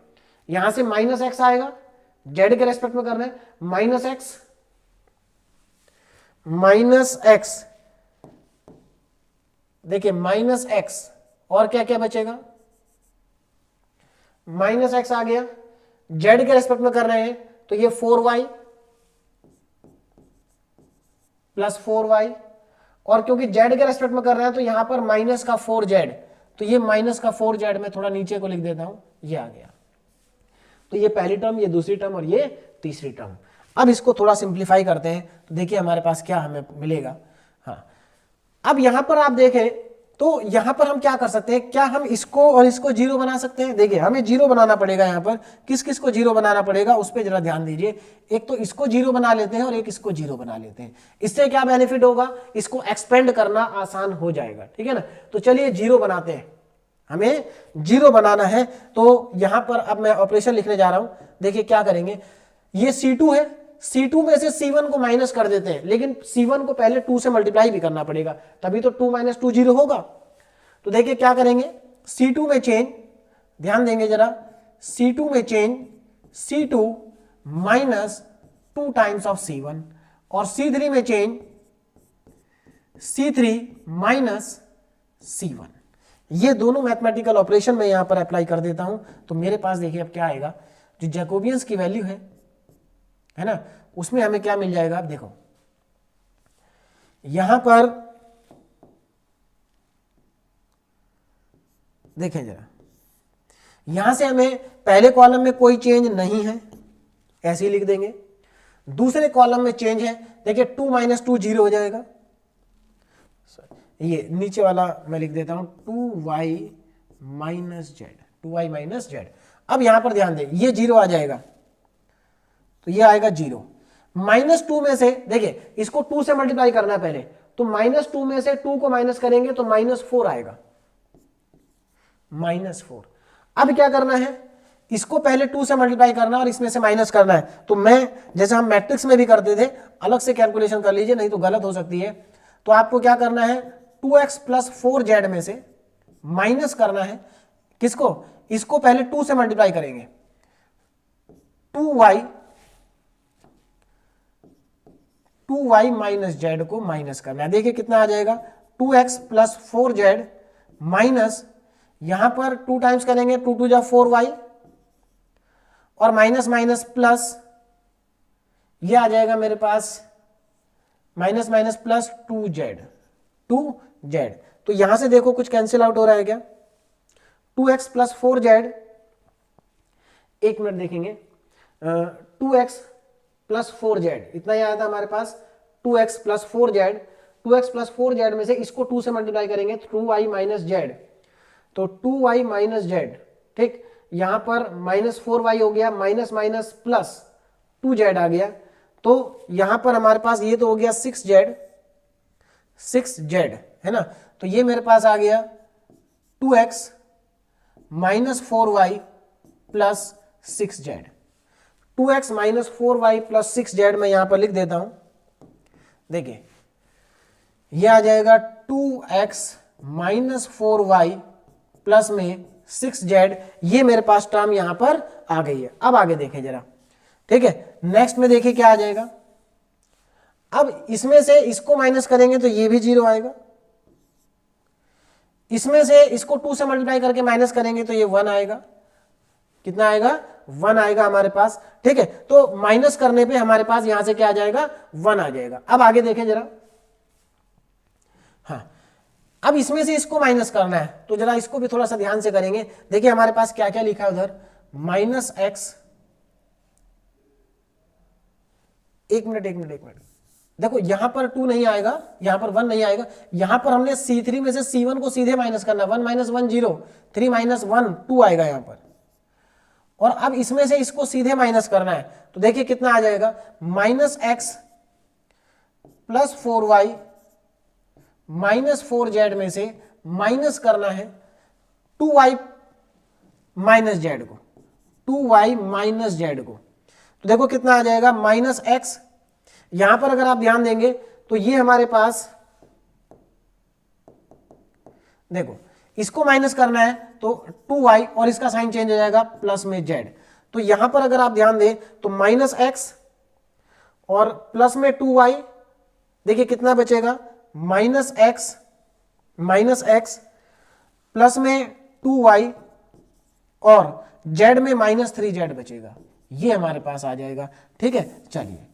यहां से -x आएगा, z के रेस्पेक्ट में करना है, -x, देखिए -x, और क्या क्या बचेगा? -x आ गया। z के रेस्पेक्ट में कर रहे हैं तो ये 4y प्लस 4y, और क्योंकि z के रेस्पेक्ट में कर रहे हैं तो यहां पर माइनस का 4z, तो ये माइनस का 4z में थोड़ा नीचे को लिख देता हूं, ये आ गया। तो ये पहली टर्म, ये दूसरी टर्म और ये तीसरी टर्म। अब इसको थोड़ा सिंप्लीफाई करते हैं तो देखिए हमारे पास क्या हमें मिलेगा। हाँ, अब यहां पर आप देखें तो यहां पर हम क्या कर सकते हैं, क्या हम इसको और इसको 0 बना सकते हैं? देखिए हमें 0 बनाना पड़ेगा। यहां पर किस किस को 0 बनाना पड़ेगा उस पर जरा ध्यान दीजिए। एक तो इसको 0 बना लेते हैं और एक इसको 0 बना लेते हैं। इससे क्या बेनिफिट होगा? इसको एक्सपेंड करना आसान हो जाएगा, ठीक है ना। तो चलिए 0 बनाते हैं, हमें 0 बनाना है। तो यहां पर अब मैं ऑपरेशन लिखने जा रहा हूं। देखिए क्या करेंगे, ये C2 है, C2 में से C1 को माइनस कर देते हैं, लेकिन C1 को पहले 2 से मल्टीप्लाई भी करना पड़ेगा, तभी तो 2 - 2 0 होगा। तो देखिए क्या करेंगे, C2 में चेंज, ध्यान देंगे जरा, C2 में change C2 - 2 times of C1, और C3 में चेंज C3 - C1। ये दोनों मैथमेटिकल ऑपरेशन में यहां पर अप्लाई कर देता हूं, तो मेरे पास देखिए अब क्या आएगा, जो जैकोबियंस की वैल्यू है ना, उसमें हमें क्या मिल जाएगा। आप देखो यहां पर देखें जरा, यहां से हमें पहले कॉलम में कोई चेंज नहीं है, ऐसे ही लिख देंगे। दूसरे कॉलम में चेंज है, देखिए 2 - 2 0 हो जाएगा। ये नीचे वाला मैं लिख देता हूं 2y - z। अब यहां पर ध्यान दें, ये 0 आ जाएगा, तो ये आएगा 0। -2 में से देखिए इसको 2 से मल्टीप्लाई करना है पहले, तो -2 में से 2 को माइनस करेंगे तो -4 आएगा, -4। अब क्या करना है, इसको पहले 2 से मल्टीप्लाई करना है और इसमें से माइनस करना है। तो मैं जैसे हम मैट्रिक्स में भी करते थे, अलग से कैलकुलेशन कर लीजिए, नहीं तो गलत हो सकती है। तो आपको क्या करना है, 2x प्लस 4z में से माइनस करना है किसको, इसको पहले 2 से मल्टीप्लाई करेंगे, 2y माइनस z को माइनस करना है। देखिए कितना आ जाएगा, 2x प्लस 4z माइनस, यहां पर 2 टाइम्स करेंगे, 2 2 जा 4y, और माइनस माइनस प्लस, ये आ जाएगा मेरे पास माइनस माइनस प्लस 2z। तो यहां से देखो कुछ कैंसिल आउट हो रहा है क्या, 2x प्लस 4z, एक मिनट देखेंगे, 2x प्लस 4z इतना ही आया था हमारे पास, 2x plus 4z, 2x plus 4z में से इसको 2 से मल्टीप्लाई करेंगे, 2y माइनस जेड, तो 2y माइनस जेड, ठीक, यहां पर माइनस 4y हो गया, माइनस माइनस प्लस 2z आ गया, तो यहां पर हमारे पास ये तो हो गया 6z, 6z है ना, तो ये मेरे पास आ गया 2x minus 4y plus 6z, 2x minus 4y plus 6z मैं यहां पर लिख देता हूं, देखिए ये आ जाएगा 2x माइनस 4y प्लस में 6z, ये मेरे पास टर्म यहां पर आ गई है। अब आगे देखें जरा, ठीक है, नेक्स्ट में देखिए क्या आ जाएगा, अब इसमें से इसको माइनस करेंगे तो ये भी 0 आएगा, इसमें से इसको 2 से मल्टीप्लाई करके माइनस करेंगे तो ये 1 आएगा, कितना आएगा, 1 आएगा हमारे पास, ठीक है, तो माइनस करने पे हमारे पास यहां से क्या आ जाएगा, 1 आ जाएगा। अब आगे देखें जरा, हाँ, अब इसमें से इसको माइनस करना है तो जरा इसको भी थोड़ा सा ध्यान से करेंगे, देखिए हमारे पास क्या क्या लिखा है उधर, माइनस एक्स, एक मिनट, देखो यहां पर 2 नहीं आएगा, यहां पर 1 नहीं आएगा, यहां पर हमने C3 में से C1 को सीधे माइनस करना, 1 माइनस 1 0, 3 माइनस 1 2 आएगा यहां पर, और अब इसमें से इसको सीधे माइनस करना है तो देखिए कितना आ जाएगा, minus x plus 4y minus 4z में से माइनस करना है 2y माइनस जेड को, 2y माइनस जेड को, तो देखो कितना आ जाएगा, माइनस एक्स, यहां पर अगर आप ध्यान देंगे तो ये हमारे पास, देखो इसको माइनस करना है तो 2y और इसका साइन चेंज हो जाएगा प्लस में z, तो यहां पर अगर आप ध्यान दें तो माइनस एक्स और प्लस में 2y, देखिए कितना बचेगा, माइनस एक्स प्लस में 2y और z में माइनस 3z बचेगा, ये हमारे पास आ जाएगा, ठीक है। चलिए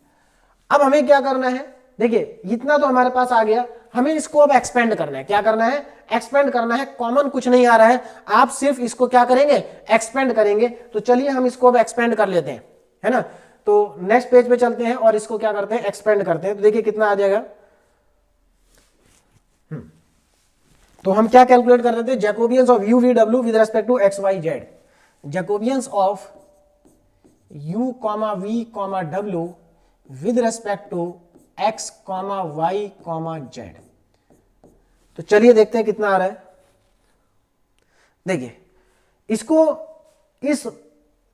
अब हमें क्या करना है, देखिए इतना तो हमारे पास आ गया, हमें इसको अब एक्सपेंड करना है, क्या करना है, एक्सपेंड करना है, कॉमन कुछ नहीं आ रहा है, आप सिर्फ इसको क्या करेंगे, एक्सपेंड करेंगे, तो चलिए हम इसको अब एक्सपेंड कर लेते हैं, है ना, तो नेक्स्ट पेज पे चलते हैं और इसको क्या करते हैं, एक्सपेंड करते हैं, तो देखिए कितना आ जाएगा, तो हम क्या कैलकुलेट कर रहे थे, Jacobians of u v w with respect to x y z, Jacobians of u v w with respect to x y z, तो चलिए देखते हैं कितना आ रहा है, देखिए इसको इस,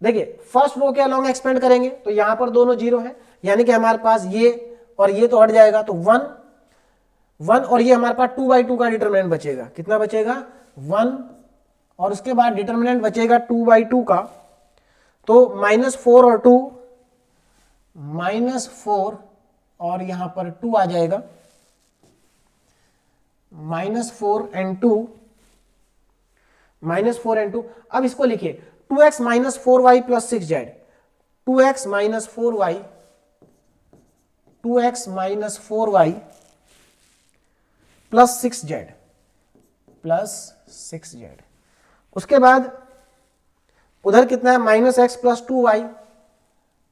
देखिए फर्स्ट रो के अलोंग एक्सपेंड करेंगे तो यहां पर दोनों 0 है, यानी कि हमारे पास ये और ये तो हट जाएगा, तो 1 और ये हमारे पास 2/2 का डिटरमिनेंट बचेगा, कितना बचेगा, 1, और उसके बाद डिटरमिनेंट बचेगा 2/2 का, तो -4 और 2, -4 और यहां पर 2 आ जाएगा, -4 and 2, अब इसको लिखिए 2x minus 4y plus 6z, 2x minus 4y plus 6z, उसके बाद उधर कितना है, minus x plus 2y,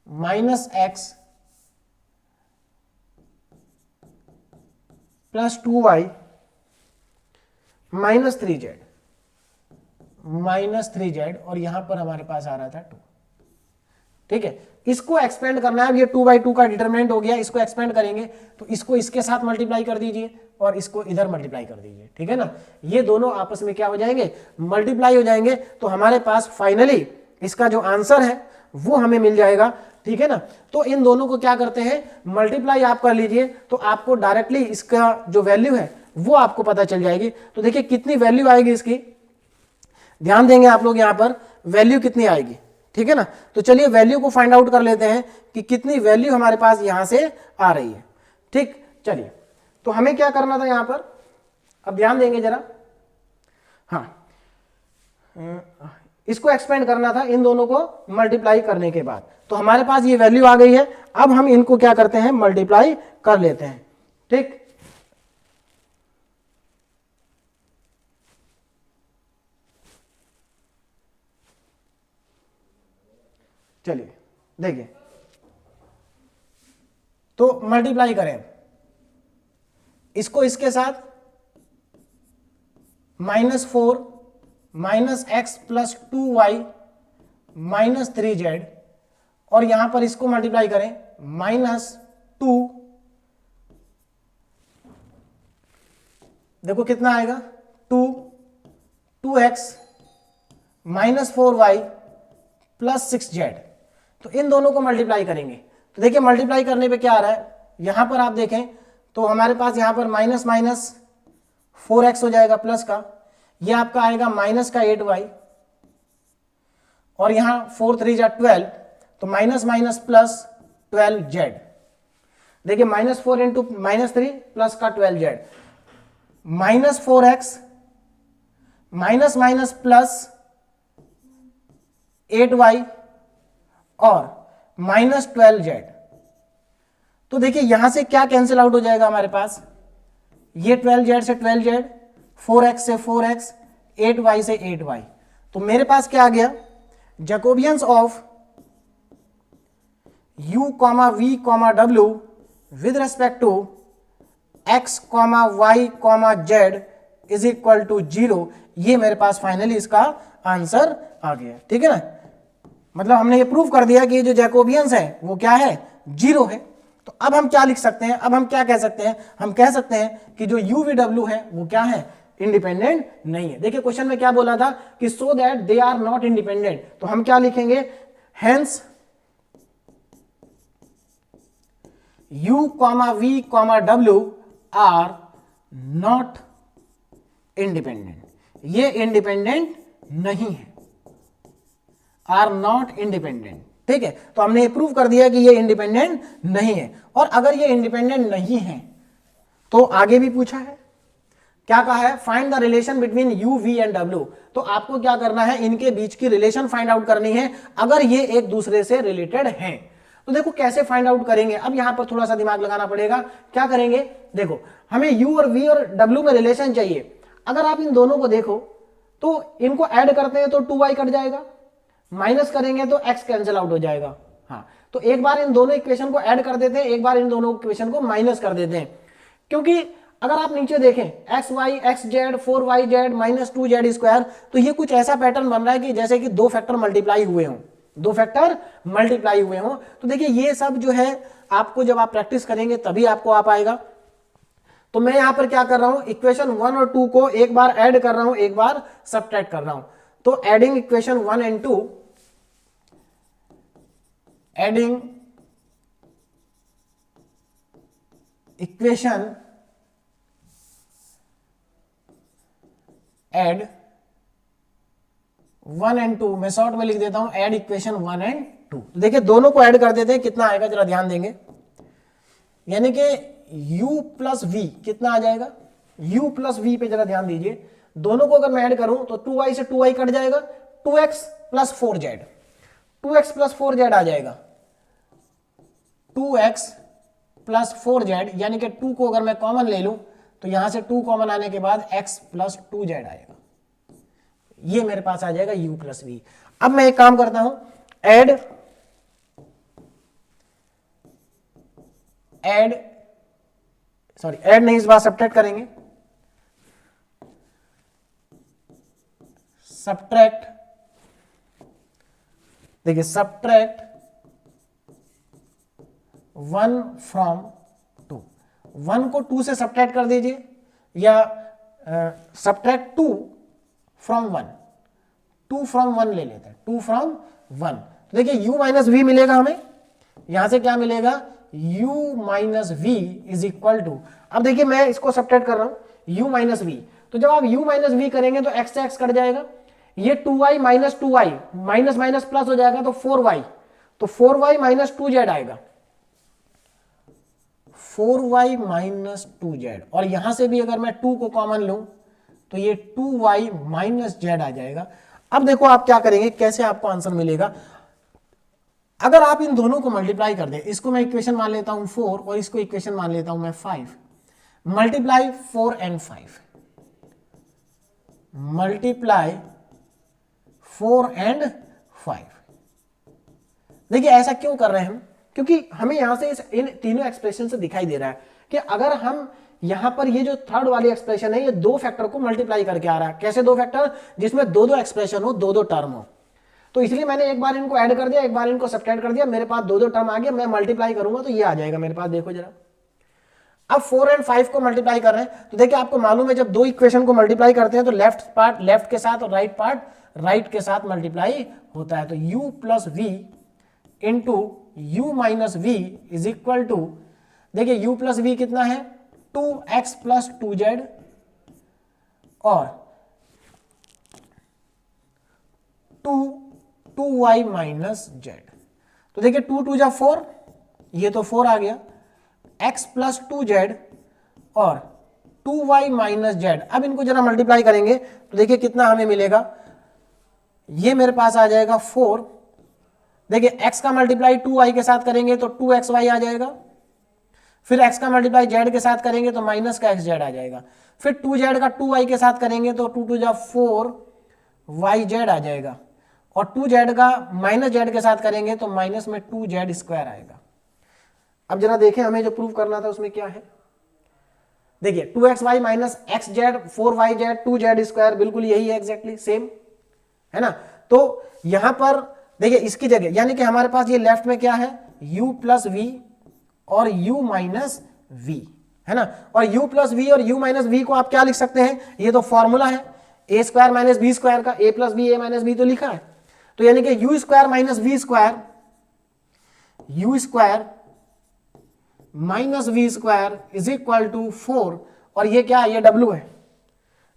minus x plus 2y minus 3z, और यहां पर हमारे पास आ रहा था 2, ठीक है, इसको एक्सपेंड करना है, अब ये 2/2 का डिटरमिनेंट हो गया, इसको एक्सपेंड करेंगे तो इसको इसके साथ मल्टीप्लाई कर दीजिए और इसको इधर मल्टीप्लाई कर दीजिए, ठीक है ना, ये दोनों आपस में क्या हो जाएंगे, मल्टीप्लाई हो जाएंगे, तो हमारे पास फाइनली इसका जो आंसर है वो हमें मिल जाएगा, ठीक है ना। तो इन दोनों को क्या करते हैं, मल्टीप्लाई आप कर लीजिए, तो आपको डायरेक्टली इसका जो वैल्यू है वो आपको पता चल जाएगी। तो देखिए कितनी वैल्यू आएगी इसकी, ध्यान देंगे आप लोग, यहां पर वैल्यू कितनी आएगी, ठीक है ना। तो चलिए वैल्यू को फाइंड आउट कर लेते हैं कि कितनी वैल्यू हमारे पास यहां से आ रही है, ठीक। चलिए तो हमें क्या करना था यहां पर, अब ध्यान देंगे जरा, हाँ इसको एक्सपेंड करना था इन दोनों को मल्टीप्लाई करने के बाद, तो हमारे पास ये वैल्यू आ गई है, अब हम इनको क्या करते हैं, मल्टीप्लाई कर लेते हैं, ठीक। चलिए देखिए, तो मल्टीप्लाई करें इसको इसके साथ, -4 -x + 2y -3z, और यहां पर इसको मल्टीप्लाई करें -2, देखो कितना आएगा 2x -4y + 6z। तो इन दोनों को मल्टीप्लाई करेंगे, तो देखिए मल्टीप्लाई करने पे क्या आ रहा है, यहां पर आप देखें तो हमारे पास यहां पर माइनस माइनस 4x हो जाएगा प्लस का, ये आपका आएगा माइनस का 8y, और यहां 4 3 जा 12, तो माइनस माइनस प्लस 12z। देखिए -4 इंटू -3 प्लस का 12z, -4x minus minus plus 8y और -12z। तो देखिए यहां से क्या कैंसिल आउट हो जाएगा हमारे पास, ये 12z से 12z, 4x से 4x, 8y से 8y। तो मेरे पास क्या आ गया, Jacobians of u, v, w with respect to x, y, z is equal to 0। ये मेरे पास फाइनली इसका आंसर आ गया, ठीक है ना। मतलब हमने ये प्रूव कर दिया कि ये जो जैकोबियंस है वो क्या है, 0 है। तो अब हम क्या लिख सकते हैं, अब हम क्या कह सकते हैं, हम कह सकते हैं कि जो u, v, w है वो क्या है, इंडिपेंडेंट नहीं है। देखिए क्वेश्चन में क्या बोला था कि so that they are not independent, तो हम क्या लिखेंगे, hence u, v, w are not independent, ये इंडिपेंडेंट नहीं है, आर नॉट इंडिपेंडेंट, ठीक है। तो हमने ये प्रूव कर दिया कि ये इंडिपेंडेंट नहीं है। और अगर ये इंडिपेंडेंट नहीं है तो आगे भी पूछा है, क्या कहा है, find the relation between u, v and w। तो आपको क्या करना है, इनके बीच की रिलेशन फाइंड आउट करनी है अगर ये एक दूसरे से रिलेटेड हैं। तो देखो कैसे फाइंड आउट करेंगे, अब यहां पर थोड़ा सा दिमाग लगाना पड़ेगा। क्या करेंगे, देखो हमें u और v और w में रिलेशन चाहिए। अगर आप इन दोनों को देखो तो इनको ऐड करते हैं तो 2y कट जाएगा, माइनस करेंगे तो x कैंसिल आउट हो जाएगा। हाँ, तो एक बार इन दोनों इक्वेशन को ऐड कर देते हैं, एक बार इन दोनों इक्वेशन को माइनस कर देते हैं। क्योंकि अगर आप नीचे देखें xy, xz, 4yz -2z², तो ये कुछ ऐसा पैटर्न बन रहा है कि जैसे कि दो फैक्टर मल्टीप्लाई हुए हों, दो फैक्टर मल्टीप्लाई हुए हों। तो देखिए ये सब जो है आपको जब आप प्रैक्टिस करेंगे तभी आपको आ पाएगा। तो मैं यहां पर क्या कर रहा हूं, इक्वेशन 1 और 2 को एक बार ऐड कर रहा हूं, एक बार सबट्रैक्ट कर रहा हूं। तो adding equation 1 and 2, adding equation add 1 and 2, मैं शॉर्ट में लिख देता हूं एड इक्वेशन 1 एंड 2। देखिए दोनों को ऐड कर देते हैं, कितना आएगा जरा ध्यान देंगे, यानी कि u प्लस v कितना आ जाएगा, u प्लस v पे जरा ध्यान दीजिए। दोनों को अगर मैं ऐड करूं तो 2y से 2y कट जाएगा, 2x plus 4z, 2x plus 4z आ जाएगा, 2x प्लस 4z, यानी कि 2 को अगर मैं कॉमन ले लूं तो यहां से 2 कॉमन आने के बाद x प्लस 2z आएगा, ये मेरे पास आ जाएगा u प्लस v। अब मैं एक काम करता हूं, ऐड नहीं, इस बार सब्ट्रैक्ट करेंगे, सब्ट्रैक्ट, देखिए सब्ट्रैक्ट 1 फ्रॉम 2, 1 को 2 से सब्ट्रैक्ट कर दीजिए, या सब्ट्रैक्ट 2 फ्रॉम 1, 2 फ्रॉम 1 ले लेते हैं, 2 फ्रॉम 1। तो देखिए u माइनस वी मिलेगा हमें, यहां से क्या मिलेगा, u minus v is equal to, अब देखिए मैं इसको सब्ट्रैक्ट कर रहा हूं u माइनस वी, तो जब आप u माइनस वी करेंगे तो x से x कट जाएगा, ये 2y minus 2y, minus minus plus हो जाएगा तो 4y, तो 4y माइनस 2z आएगा, 4y माइनस 2z, और यहां से भी अगर मैं 2 को कॉमन लूं तो ये 2y माइनस z आ जाएगा। अब देखो आप क्या करेंगे, कैसे आपको आंसर मिलेगा, अगर आप इन दोनों को मल्टीप्लाई कर दें, इसको मैं इक्वेशन मान लेता हूं 4 और इसको इक्वेशन मान लेता हूं मैं 5, मल्टीप्लाई 4 एंड 5, मल्टीप्लाई 4 एंड 5, देखिए ऐसा क्यों कर रहे हैं हम, क्योंकि हमें यहां से इन तीनों एक्सप्रेशन से दिखाई दे रहा है कि अगर हम यहां पर ये जो थर्ड वाली एक्सप्रेशन है ये दो फैक्टर को मल्टीप्लाई करके आ रहा है। कैसे दो फैक्टर? जिसमें दो दो एक्सप्रेशन हो, दो दो टर्म हो। तो इसलिए मैंने एक बार इनको ऐड कर दिया, एक बार इनको सब्ट्रैक्ट कर दिया, मेरे पास दो दो टर्म आ गया, मैं मल्टीप्लाई करूंगा तो ये आ जाएगा मेरे पास। देखो जरा, अब 4 और 5 को मल्टीप्लाई कर रहे हैं तो देखिए आपको मालूम है जब दो इक्वेशन को मल्टीप्लाई करते हैं तो लेफ्ट पार्ट लेफ्ट के साथ और राइट पार्ट राइट के साथ मल्टीप्लाई होता है। तो u plus v into u minus v is equal to, देखिए u प्लस वी कितना है 2x प्लस 2z और 2y माइनस z। तो देखिए 2 2 जा 4, ये तो 4 आ गया, x प्लस 2z और 2y माइनस z। अब इनको जरा मल्टीप्लाई करेंगे तो देखिए कितना हमें मिलेगा, ये मेरे पास आ जाएगा 4। देखिए x का मल्टीप्लाई 2y के साथ करेंगे तो 2xy आ जाएगा, फिर x का मल्टीप्लाई z के साथ करेंगे तो माइनस का xz आ जाएगा, फिर 2z का 2y के साथ करेंगे तो 2 2 जा 4yz आ जाएगा, और 2z का माइनस z के साथ करेंगे तो माइनस में 2z स्क्वायर आएगा। अब जरा देखें हमें जो प्रूव करना था उसमें क्या है। देखिए 2xy minus xz 4yz 2z square, बिल्कुल यही है, एग्जैक्टली सेम है ना। तो यहां पर देखिए इसकी जगह यानी कि हमारे पास ये लेफ्ट में क्या है u प्लस वी और u माइनस वी है ना। और u प्लस वी और u माइनस वी को आप क्या लिख सकते हैं, ये तो फॉर्मूला है a square minus b square का, a plus b a minus b तो लिखा है। तो यानी कि u square minus v square, u square minus v square is equal to 4, और ये क्या है, ये w है।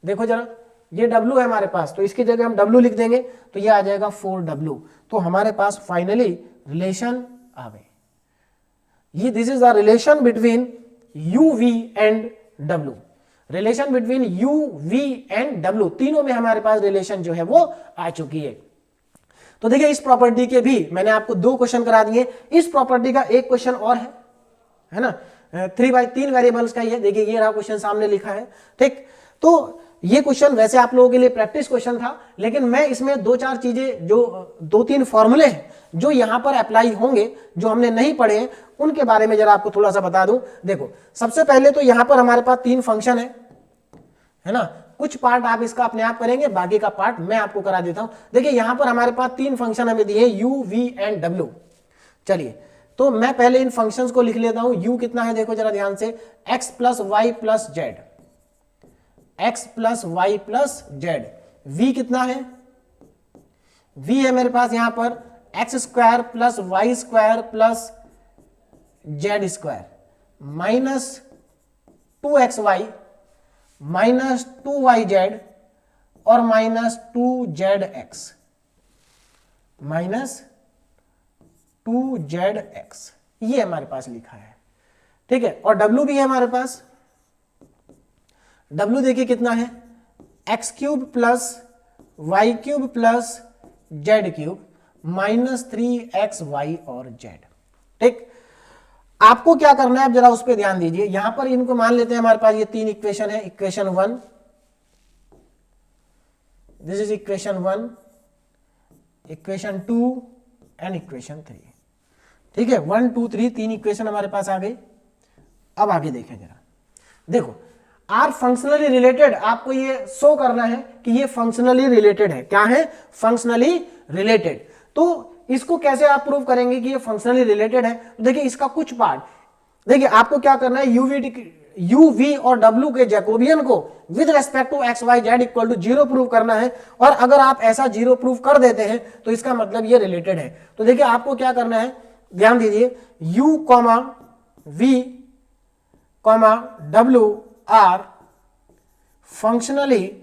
देखो जरा ये w है हमारे पास, तो इसकी जगह हम w लिख देंगे तो ये आ जाएगा 4w। तो हमारे पास फाइनली रिलेशन आ गए। ये this is the relation between u v and w। Relation between u v and w, तीनों में हमारे पास रिलेशन जो है वो आ चुकी है। तो देखिए इस प्रॉपर्टी के भी मैंने आपको 2 क्वेश्चन करा दिए, इस प्रॉपर्टी का एक क्वेश्चन और है ना, 3/3 वेरिएबल्स का ही है। देखिए ये रहा क्वेश्चन सामने लिखा है, ठीक। तो ये क्वेश्चन वैसे आप लोगों के लिए प्रैक्टिस क्वेश्चन था, लेकिन मैं इसमें 2-4 चीजें जो 2-3 फॉर्मूले हैं जो यहां पर अप्लाई होंगे जो हमने नहीं पढ़े हैं उनके बारे में जरा आपको थोड़ा सा बता दूं। देखो सबसे पहले तो यहां पर हमारे पास 3 फंक्शन है ना। कुछ पार्ट आप इसका अपने आप करेंगे, बाकी का पार्ट मैं आपको करा देता हूं। देखिए यहां पर हमारे पास 3 फंक्शन हमें दिए u v एंड w। चलिए तो मैं पहले इन फंक्शंस को लिख लेता हूं। u कितना है देखो जरा ध्यान से, x plus y plus z, x plus y plus z. v कितना है, v है मेरे पास यहां पर x square plus y square plus z square minus 2xy minus 2yz और माइनस 2zx माइनस 2zx, ये हमारे पास लिखा है, ठीक है। और w भी है हमारे पास, w देखिए कितना है, x cube plus y cube plus z cube minus 3xy और z, ठीक। आपको क्या करना है, अब जरा उस पर ध्यान दीजिए। यहां पर इनको मान लेते हैं हमारे पास ये 3 इक्वेशन है, equation 1, this is equation 1, equation 2 and equation 3, ठीक है। 1 2 3 3 इक्वेशन हमारे पास आ गई। अब आगे देखें जरा, देखो आर फंक्शनली रिलेटेड, आपको ये शो करना है कि ये फंक्शनली रिलेटेड है। क्या है, फंक्शनली रिलेटेड। तो इसको कैसे आप प्रूव करेंगे कि ये फंक्शनली रिलेटेड है। तो देखिए इसका कुछ पार्ट, देखिए आपको क्या करना है, u v और w के जैकोबियन को with respect to x y z equal to 0 prove करना है। और अगर आप ऐसा 0 प्रूव कर देते हैं तो इसका मतलब ये रिलेटेड है। तो देखिए आपको क्या करना है, ध्यान दीजिए, u v w are functionally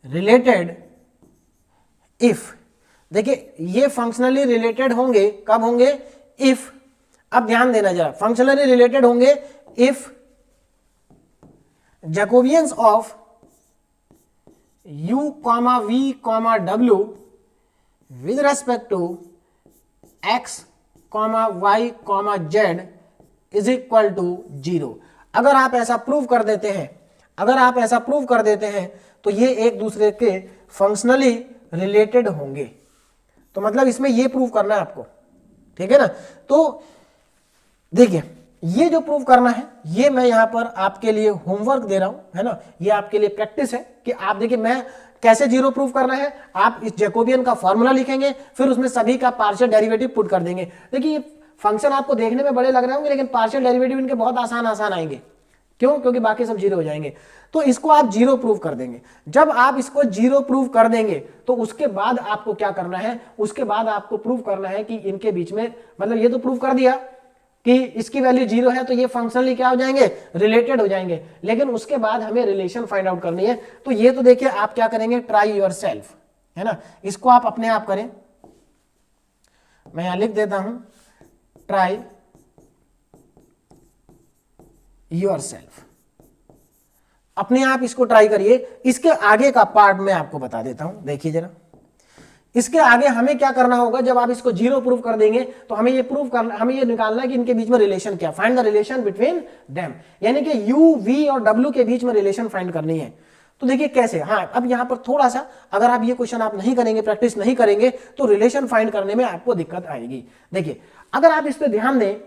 related if, देखिए ये फंक्शनली रिलेटेड होंगे, कब होंगे, इफ, अब ध्यान देना जरा, फंक्शनली रिलेटेड होंगे if Jacobians of u v w with respect to x y z is equal to 0। अगर आप ऐसा प्रूव कर देते हैं, अगर आप ऐसा प्रूव कर देते हैं तो ये एक दूसरे के फंक्शनली रिलेटेड होंगे। तो मतलब इसमें ये प्रूव करना है आपको, ठीक है ना। तो देखिए ये जो प्रूव करना है ये मैं यहां पर आपके लिए होमवर्क दे रहा हूं, है ना, ये आपके लिए प्रैक्टिस है कि आप देखिए मैं कैसे जीरो प्रूव करना है। आप इस जैकोबियन का फॉर्मूला लिखेंगे, फिर उसमें सभी का पार्शियल डेरिवेटिव पुट कर देंगे। देखिए ये फंक्शन आपको देखने में बड़े लग रहे होंगे, लेकिन पार्शियल डेरिवेटिव इनके बहुत आसान आएंगे। क्यों? क्योंकि बाकी सब जीरो हो जाएंगे। तो इसको आप जीरो प्रूव कर देंगे। जब आप इसको जीरो प्रूव कर देंगे तो उसके बाद आपको क्या करना है, उसके बाद आपको प्रूव करना है कि इनके बीच में, मतलब ये तो प्रूव कर दिया कि इसकी वैल्यू जीरो है तो ये फंक्शनली क्या हो जाएंगे, रिलेटेड हो जाएंगे। लेकिन उसके बाद हमें रिलेशन फाइंड आउट करनी है। तो ये तो देखिए आप क्या करेंगे, ट्राई योरसेल्फ, है ना, इसको आप अपने आप करें। मैं यहां लिख देता हूं ट्राई योरसेल्फ, अपने आप इसको ट्राई करिए। इसके आगे का पार्ट मैं आपको बता देता हूं, देखिए जरा। इसके आगे हमें क्या करना होगा, जब आप इसको जीरो प्रूव कर देंगे तो हमें ये प्रूव करना, हमें ये निकालना है कि इनके बीच में रिलेशन क्या, find the relation between them, यानी कि यू, वी और डब्ल्यू के बीच में रिलेशन फाइंड करनी है। तो देखिए कैसे, हाँ अब यहां पर थोड़ा सा अगर आप ये क्वेश्चन आप नहीं करेंगे, प्रैक्टिस नहीं करेंगे तो रिलेशन फाइंड करने में आपको दिक्कत आएगी। देखिए अगर आप इस पर ध्यान दें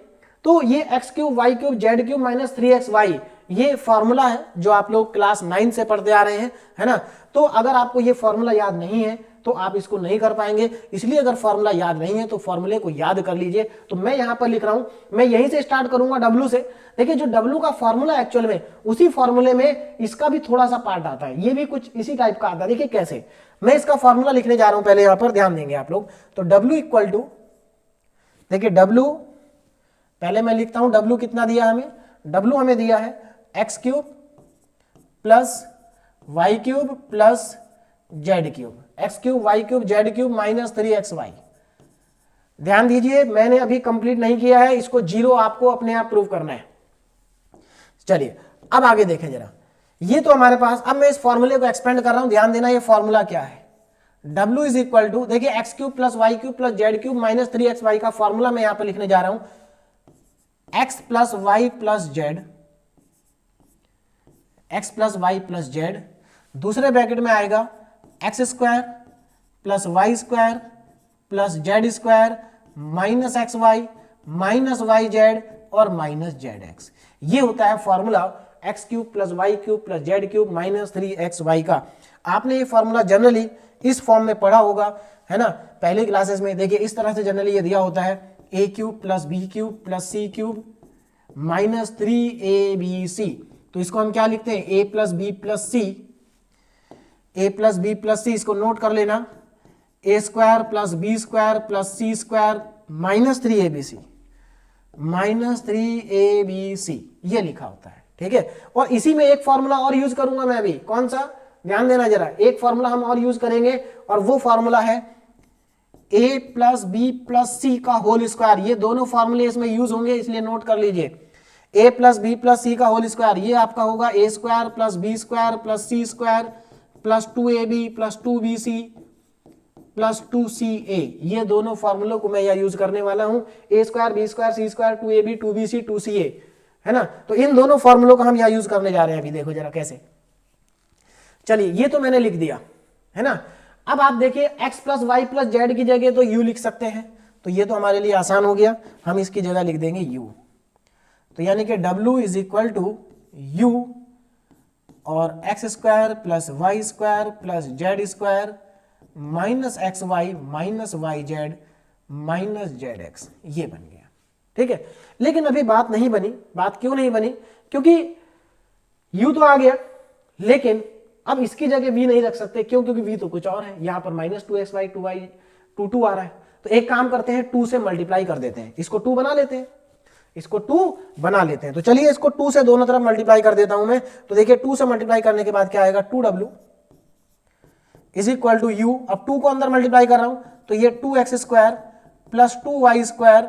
तो ये x cube y cube z cube minus 3xy ये फॉर्मूला है जो आप लोग क्लास 9 से पढ़ते आ रहे हैं, है ना। तो अगर आपको ये फॉर्मूला याद नहीं है तो आप इसको नहीं कर पाएंगे। इसलिए अगर फॉर्मूला याद नहीं है तो फॉर्मूले को याद कर लीजिए। तो मैं यहां पर लिख रहा हूं, मैं यहीं से स्टार्ट करूंगा डब्ल्यू से। देखिए जो डब्ल्यू का फॉर्मूला एक्चुअल में, उसी फॉर्मूले में इसका भी थोड़ा सा पार्ट आता है, ये भी कुछ इसी टाइप का आता है। देखिए कैसे, मैं इसका फॉर्मूला लिखने जा रहा हूं, पहले यहां पर ध्यान देंगे आप लोग। तो डब्ल्यू इक्वल टू, देखिए डब्ल्यू पहले मैं लिखता हूं, डब्ल्यू कितना दिया हमें, डब्ल्यू हमें दिया है x cube plus y cube plus z cube, x cube y cube z cube minus 3xy। ध्यान दीजिए मैंने अभी कंप्लीट नहीं किया है, इसको जीरो आपको अपने आप प्रूव करना है। चलिए अब आगे देखें जरा, ये तो हमारे पास, अब मैं इस फॉर्मूले को एक्सपेंड कर रहा हूं, ध्यान देना ये फॉर्मूला क्या है। W इज इक्वल टू, देखिए x cube plus y cube plus z cube minus 3xy का फॉर्मूला मैं यहां पर लिखने जा रहा हूं, x plus y plus z, x plus y plus z, दूसरे ब्रैकेट में आएगा x square plus y square plus z square minus x y minus y z और माइनस जेड एक्स। ये होता है formula x cube plus y cube plus z cube minus 3xy का। आपने ये फॉर्मूला जनरली इस फॉर्म में पढ़ा होगा, है ना, पहले क्लासेस में। देखिए इस तरह से जनरली ये दिया होता है, a cube plus b cube plus c cube minus 3abc। तो इसको हम क्या लिखते हैं, a plus b plus c, a plus b plus c, इसको नोट कर लेना, a square plus b square plus c square minus 3abc minus 3abc, ये लिखा होता है, ठीक है। और इसी में एक फॉर्मूला और यूज करूंगा मैं अभी, कौन सा, ध्यान देना जरा, एक फॉर्मूला हम और यूज करेंगे और वो फॉर्मूला है ए प्लस बी प्लस सी का होल स्क्वायर। ये दोनों फॉर्मूले इसमें यूज होंगे, इसलिए नोट कर लीजिए। A plus b plus c का होल स्क्वायर, ये आपका होगा a square plus b square plus c square plus 2ab plus 2bc plus 2ca। ये दोनों फॉर्मूलों को मैं यहाँ यूज करने वाला हूं, ए स्क्वायर बी स्क्वायर सी स्क्वायर 2ab 2bc 2ca, है ना। तो इन दोनों फॉर्मूलों को हम यहाँ यूज करने जा रहे हैं। अभी देखो जरा कैसे, चलिए ये तो मैंने लिख दिया, है ना। अब आप देखिए x plus y plus z की जगह तो u लिख सकते हैं, तो ये तो हमारे लिए आसान हो गया, हम इसकी जगह लिख देंगे u। तो यानी कि w is equal to u और x square plus y square plus z square minus x y minus y z minus z x, ये बन गया, ठीक है। लेकिन अभी बात नहीं बनी, बात क्यों नहीं बनी, क्योंकि u तो आ गया, लेकिन अब इसकी जगह v नहीं रख सकते, क्यों, क्योंकि v तो कुछ और है, यहां पर माइनस 2xy 2y 2 आ रहा है। तो एक काम करते हैं, 2 से मल्टीप्लाई कर देते हैं, इसको 2 बना लेते हैं, इसको 2 बना लेते हैं। तो चलिए इसको 2 से दोनों तरफ मल्टीप्लाई कर देता हूं मैं। तो देखिए 2 से मल्टीप्लाई करने के बाद क्या आएगा, 2w is equal to u। अब 2 को अंदर मल्टीप्लाई कर रहा हूं तो ये 2x square plus 2y square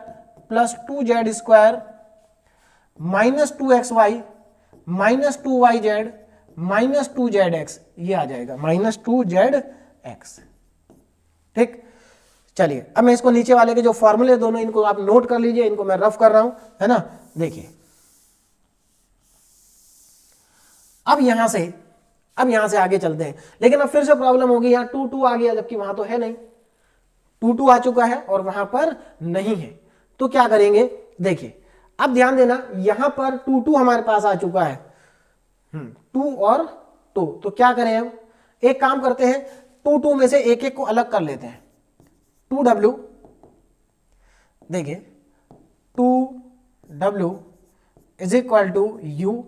plus 2z square minus 2xy minus 2yz minus 2zx, ये आ जाएगा माइनस 2zx, ठीक। चलिए अब मैं इसको नीचे वाले के जो फॉर्मूले दोनों, इनको आप नोट कर लीजिए, इनको मैं रफ कर रहा हूं, है ना। देखिए अब यहां से आगे चलते हैं, लेकिन अब फिर से प्रॉब्लम होगी, यहाँ 2 2 आ गया जबकि वहां तो है नहीं, 2 2 आ चुका है और वहां पर नहीं है। तो क्या करेंगे, देखिए अब ध्यान देना, यहां पर 2 2 हमारे पास आ चुका है, 2 और 2, तो क्या करें हम, एक काम करते हैं, 2 2 में से एक एक को अलग कर लेते हैं। 2w, देखिए 2w is equal to u,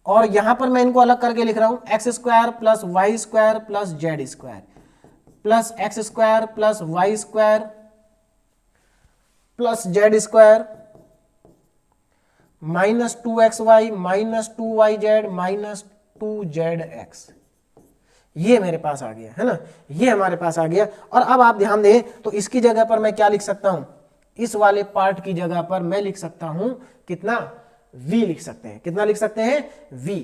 और यहां पर मैं इनको अलग करके लिख रहा हूं, x square plus y square plus z square plus x square plus y square plus z square minus 2xy minus 2yz minus 2zx। ये मेरे पास आ गया है ना, ये हमारे पास आ गया। और अब आप ध्यान दें तो इसकी जगह पर मैं क्या लिख सकता हूं, इस वाले पार्ट की जगह पर मैं लिख सकता हूं कितना, v लिख सकते हैं। कितना लिख सकते हैं, v।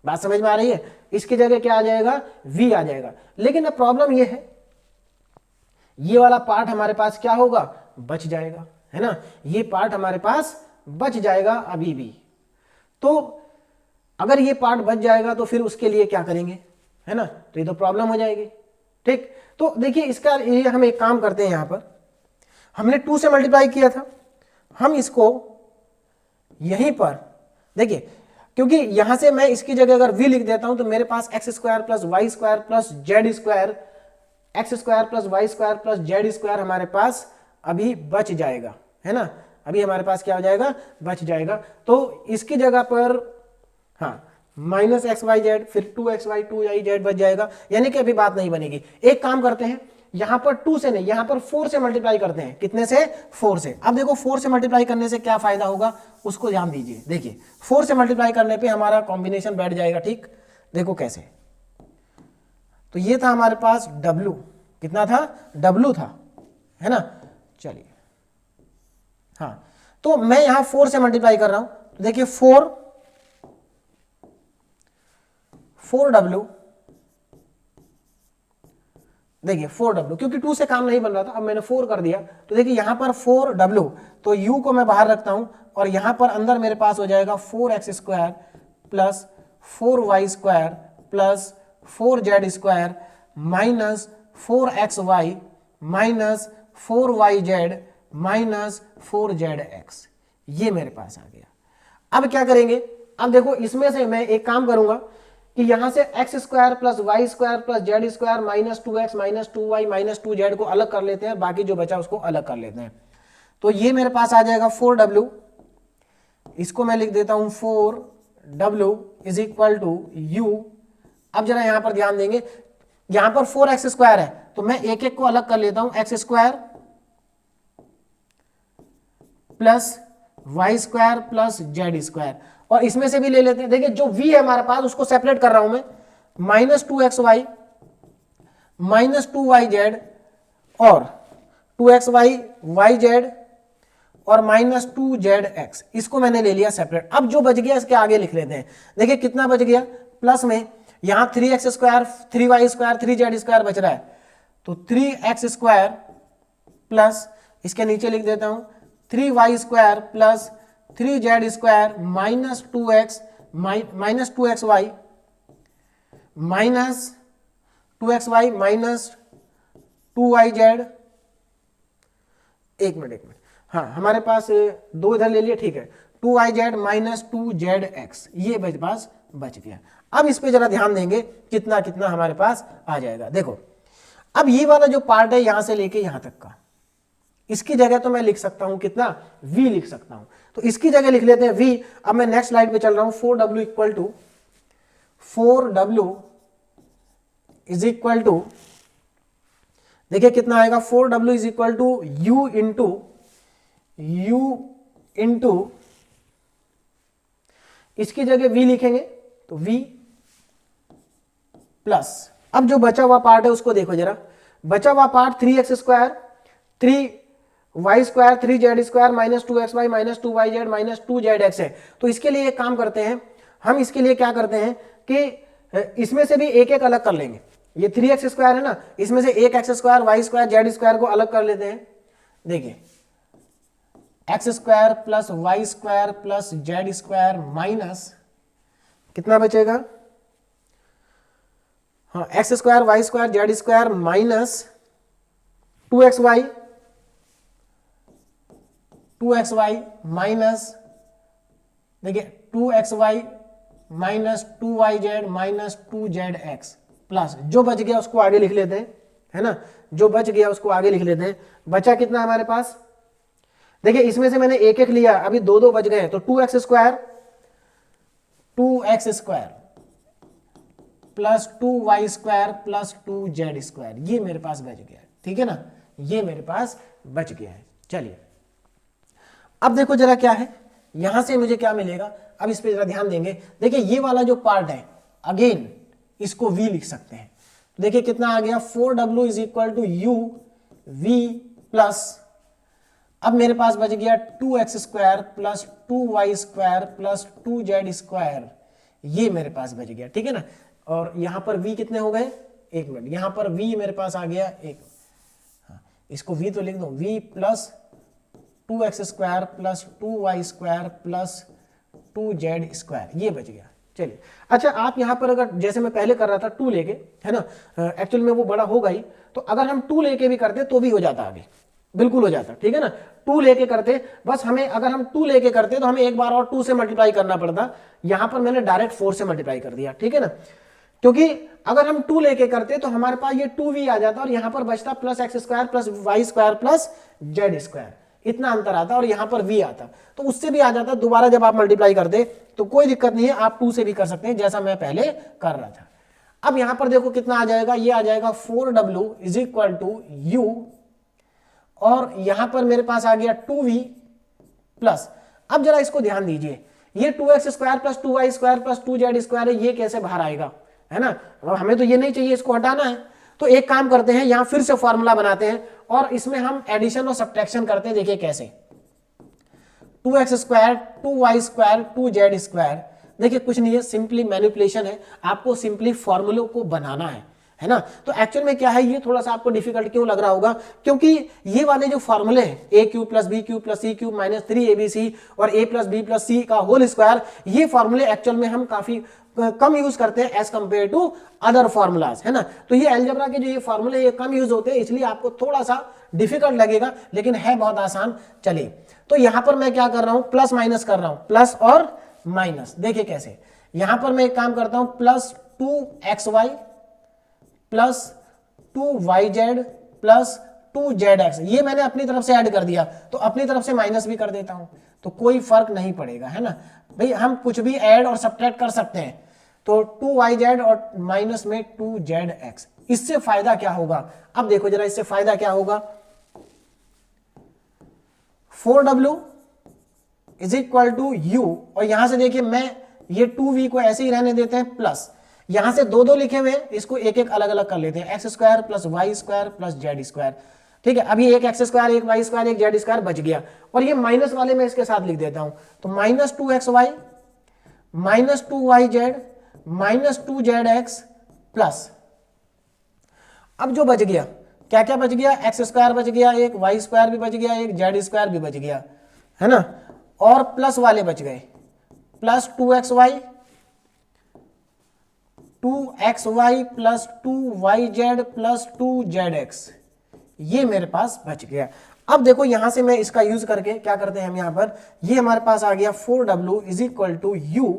बात समझ में आ रही है, इसकी जगह क्या आ जाएगा, v आ जाएगा। लेकिन अब प्रॉब्लम ये है, ये वाला पार्ट हमारे पास क्या होगा, बच जाएगा, है ना, ये पार्ट हमारे पास बच जाएगा अभी भी। तो अगर ये पार्ट बच जाएगा तो फिर उसके लिए क्या करेंगे, है ना, तो ये तो प्रॉब्लम हो जाएगी। ठीक, तो देखिए इसका ये हम एक काम करते हैं, यहां पर हमने 2 से मल्टीप्लाई किया था, हम इसको यहीं पर देखिए, क्योंकि यहां से मैं इसकी जगह अगर v लिख देता हूं तो मेरे पास x square plus y square plus z square, x square plus y square plus z square हमारे पास अभी बच जाएगा, है ना, अभी हमारे पास क्या हो जाएगा, बच जाएगा। तो इसकी जगह पर हाँ माइनस एक्स वाई जेड, फिर 2xy 2yz बच जाएगा, यानी कि अभी बात नहीं बनेगी। एक काम करते हैं, यहां पर 2 से नहीं, यहां पर 4 से मल्टीप्लाई करते हैं। कितने से, 4 से। अब देखो 4 से मल्टीप्लाई करने से क्या फायदा होगा, उसको ध्यान दीजिए। देखिए 4 से मल्टीप्लाई करने पे हमारा कॉम्बिनेशन बैठ जाएगा। ठीक, देखो कैसे, तो ये था हमारे पास w, कितना था, w था, है ना। चलिए हाँ, तो मैं यहां 4 से मल्टीप्लाई कर रहा हूं, तो देखिए 4w, देखिए 4w, क्योंकि 2 से काम नहीं बन रहा था, अब मैंने 4 कर दिया, तो देखिए यहां पर 4w, तो u को मैं बाहर रखता हूं और यहां पर अंदर मेरे पास हो जाएगा 4x square plus 4y square plus 4z square minus 4xy minus 4yz minus 4zx। ये मेरे पास आ गया। अब क्या करेंगे, अब देखो इसमें से मैं एक काम करूंगा कि यहां से x square plus y square plus z square minus 2x minus 2y minus 2z को अलग कर लेते हैं, बाकी जो बचा उसको अलग कर लेते हैं। तो ये मेरे पास आ जाएगा 4w, इसको मैं लिख देता हूं 4w is equal to u। अब जरा यहां पर ध्यान देंगे, यहां पर 4x स्क्वायर है तो मैं एक एक को अलग कर लेता हूं, x square plus y square plus z square, और इसमें से भी ले लेते हैं। देखिए जो v है हमारे पास उसको सेपरेट कर रहा हूं मैं, माइनस 2xy माइनस 2yz और 2xy yz और माइनस 2zx, इसको मैंने ले लिया सेपरेट। अब जो बच गया इसके आगे लिख लेते हैं। देखिए कितना बच गया, प्लस में यहां 3x square 3y square 3z square बच रहा है, तो 3x स्क्वायर प्लस इसके नीचे लिख देता हूं 3y square plus 3z square minus 2x minus 2xy minus 2xy minus 2yz। एक मिनट हाँ, हमारे पास 2 इधर ले लिए, ठीक है, 2yz माइनस 2zx, ये बच गया। अब इस पे जरा ध्यान देंगे कितना कितना हमारे पास आ जाएगा। देखो अब ये वाला जो पार्ट है यहां से लेके यहां तक का, इसकी जगह तो मैं लिख सकता हूं कितना, v लिख सकता हूं, तो इसकी जगह लिख लेते हैं v। अब मैं नेक्स्ट स्लाइड पे चल रहा हूं, 4w equal to 4w is equal to, देखिए कितना आएगा, 4w is equal to u into इसकी जगह v लिखेंगे तो v प्लस, अब जो बचा हुआ पार्ट है उसको देखो जरा, बचा हुआ part 3x square 3y square 3z square minus 2xy minus 2yz minus 2zx है। तो इसके लिए एक काम करते हैं, हम इसके लिए क्या करते हैं कि इसमें से भी एक एक अलग कर लेंगे। ये 3x स्क्वायर है ना, इसमें से एक x square y square z square को अलग कर लेते हैं। देखिए x square plus y square plus z square minus कितना बचेगा, हाँ x square y square z square minus 2xy minus, देखिए 2xy minus 2yz minus 2zx plus, जो बच गया उसको आगे लिख लेते हैं, है ना, जो बच गया उसको आगे लिख लेते हैं। बचा कितना हमारे पास, देखिए इसमें से मैंने एक एक लिया, अभी दो दो बच गए, तो 2x square plus 2y square plus 2z square, ये मेरे पास बच गया है, ठीक है ना, ये मेरे पास बच गया है। चलिए अब देखो जरा क्या है, यहां से मुझे क्या मिलेगा, अब इस पे जरा ध्यान देंगे। देखिए ये वाला जो पार्ट है अगेन इसको v लिख सकते हैं, देखिए कितना आ गया 4w is equal to u v plus, अब मेरे पास बच गया 2x square plus 2y square plus 2z square, ये मेरे पास बच गया, ठीक है ना। और यहां पर v कितने हो गए, एक मिनट, यहां पर v मेरे पास आ गया एक, हाँ, इसको v तो लिख दो, v plus 2x square plus 2y square plus 2z square, ये बच गया। चलिए अच्छा, आप यहां पर अगर जैसे मैं पहले कर रहा था 2 लेके, है ना, एक्चुअल में वो बड़ा होगा ही, तो अगर हम 2 लेके भी करते तो भी हो जाता आगे, बिल्कुल हो जाता, ठीक है ना। 2 लेके करते, बस हमें अगर हम 2 लेके करते तो हमें एक बार और 2 से मल्टीप्लाई करना पड़ता, यहां पर मैंने डायरेक्ट 4 से मल्टीप्लाई कर दिया, ठीक है ना, क्योंकि अगर हम 2 लेके करते तो हमारे पास ये 2v आ जाता और यहां पर बचता plus x square plus y square plus z square, इतना अंतर आता और यहां पर v आता, तो उससे भी आ जाता। दोबारा जब आप मल्टीप्लाई करते तो कोई दिक्कत नहीं है, आप 2 से भी कर सकते हैं जैसा मैं पहले कर रहा था। अब यहां पर देखो कितना आ जाएगा, ये आ जाएगा 4w is equal to u, और यहां पर मेरे पास आ गया 2v प्लस, अब जरा इसको ध्यान दीजिए, ये 2x square plus 2y square plus 2z square है, ये कैसे बाहर आएगा, है ना, हमें तो ये नहीं चाहिए, इसको हटाना है। तो एक काम करते हैं, यहां फिर से फॉर्मूला बनाते हैं और इसमें हम एडिशन और सब्ट्रैक्शन करते हैं। देखिए कैसे, 2x square 2y square 2z square, देखिए कुछ नहीं है, सिंपली मैनिपुलेशन है, आपको सिंपली फॉर्मूलों को बनाना है ना। तो एक्चुअल में क्या है, ये थोड़ा सा आपको डिफिकल्ट क्यों लग रहा होगा, क्योंकि ये वाले जो फॉर्मूले हैं a cube plus b cube plus c cube minus 3abc और a plus b plus c का होल स्क्वायर, ये फॉर्मूले एक्चुअल में हम काफी कम यूज करते हैं as compare to other formulas, है ना। तो ये अलजेब्रा के जो ये फॉर्मूले ये कम यूज होते हैं, इसलिए आपको थोड़ा सा डिफिकल्ट लगेगा, लेकिन है बहुत आसान। चलिए तो यहां पर मैं क्या कर रहा हूं, प्लस माइनस कर रहा हूं, प्लस और माइनस, देखिए कैसे, यहां पर मैं एक काम करता हूं, plus 2xy plus 2yz plus 2zx, ये मैंने अपनी तरफ से ऐड कर दिया, तो अपनी तरफ से माइनस भी कर देता हूं, तो कोई फर्क नहीं पड़ेगा, है ना भाई, हम कुछ भी ऐड और सब्ट्रैक्ट कर सकते हैं। तो 2yz और माइनस में 2zx, इससे फायदा क्या होगा, अब देखो जरा इससे फायदा क्या होगा, 4w is equal to u, और यहां से देखिए मैं ये 2v को ऐसे ही रहने देते हैं, प्लस यहां से दो दो लिखे हुए, इसको एक एक अलग अलग कर लेते हैं, x square plus y square plus z square, ठीक है। अभी एक एक्स स्क्वायर एक वाई स्क्वायर एक जेड स्क्वायर बच गया, और ये माइनस वाले में इसके साथ लिख देता हूं, तो minus 2xy minus 2yz minus 2zx plus, अब जो बच गया क्या क्या बच गया, एक्स स्क्वायर बच गया एक, वाई स्क्वायर भी बच गया एक, जेड स्क्वायर भी बच गया, है ना, और प्लस वाले बच गए, plus 2xy 2xy plus 2yz plus 2zx, ये मेरे पास बच गया। अब देखो यहां से मैं इसका यूज करके क्या करते हैं हम, यहां पर ये हमारे पास आ गया 4w is equal to u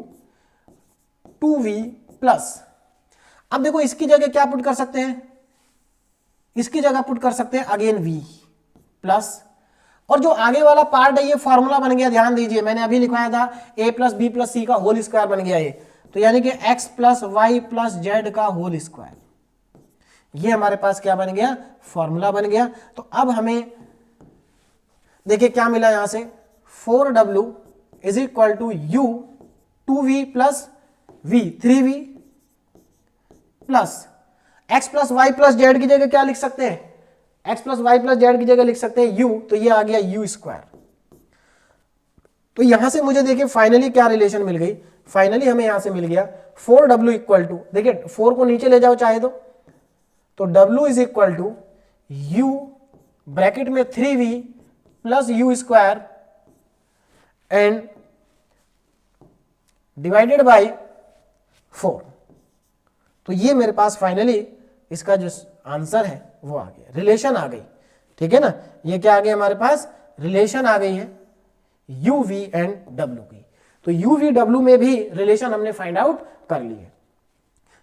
2v plus, अब देखो इसकी जगह क्या पुट कर सकते हैं, इसकी जगह पुट कर सकते हैं अगेन v प्लस, और जो आगे वाला पार्ट है ये फॉर्मूला बन गया, ध्यान दीजिए मैंने अभी लिखवाया था a plus b plus c का होल स्क्वायर बन गया ये, तो यानी कि x plus y plus z का होल स्क्वायर, ये हमारे पास क्या बन गया, फॉर्मूला बन गया। तो अब हमें देखिए क्या मिला यहां से, 4w is equal to u 2v plus v 3v plus x plus y plus z की जगह क्या लिख सकते हैं, x plus y plus z की जगह लिख सकते हैं u, तो ये आ गया u स्क्वायर। तो यहां से मुझे देखिए फाइनली क्या रिलेशन मिल गई, फाइनली हमें यहां से मिल गया 4w इक्वल टू, देखिए 4 को नीचे ले जाओ चाहे तो w is equal to u bracket में 3v plus u square and divided by 4। तो ये मेरे पास फाइनली इसका जो आंसर है वो आ गया, रिलेशन आ गई, ठीक है ना। ये क्या आ गया हमारे पास, रिलेशन आ गई है u v एंड w की। तो u v w में भी रिलेशन हमने फाइंड आउट कर ली है।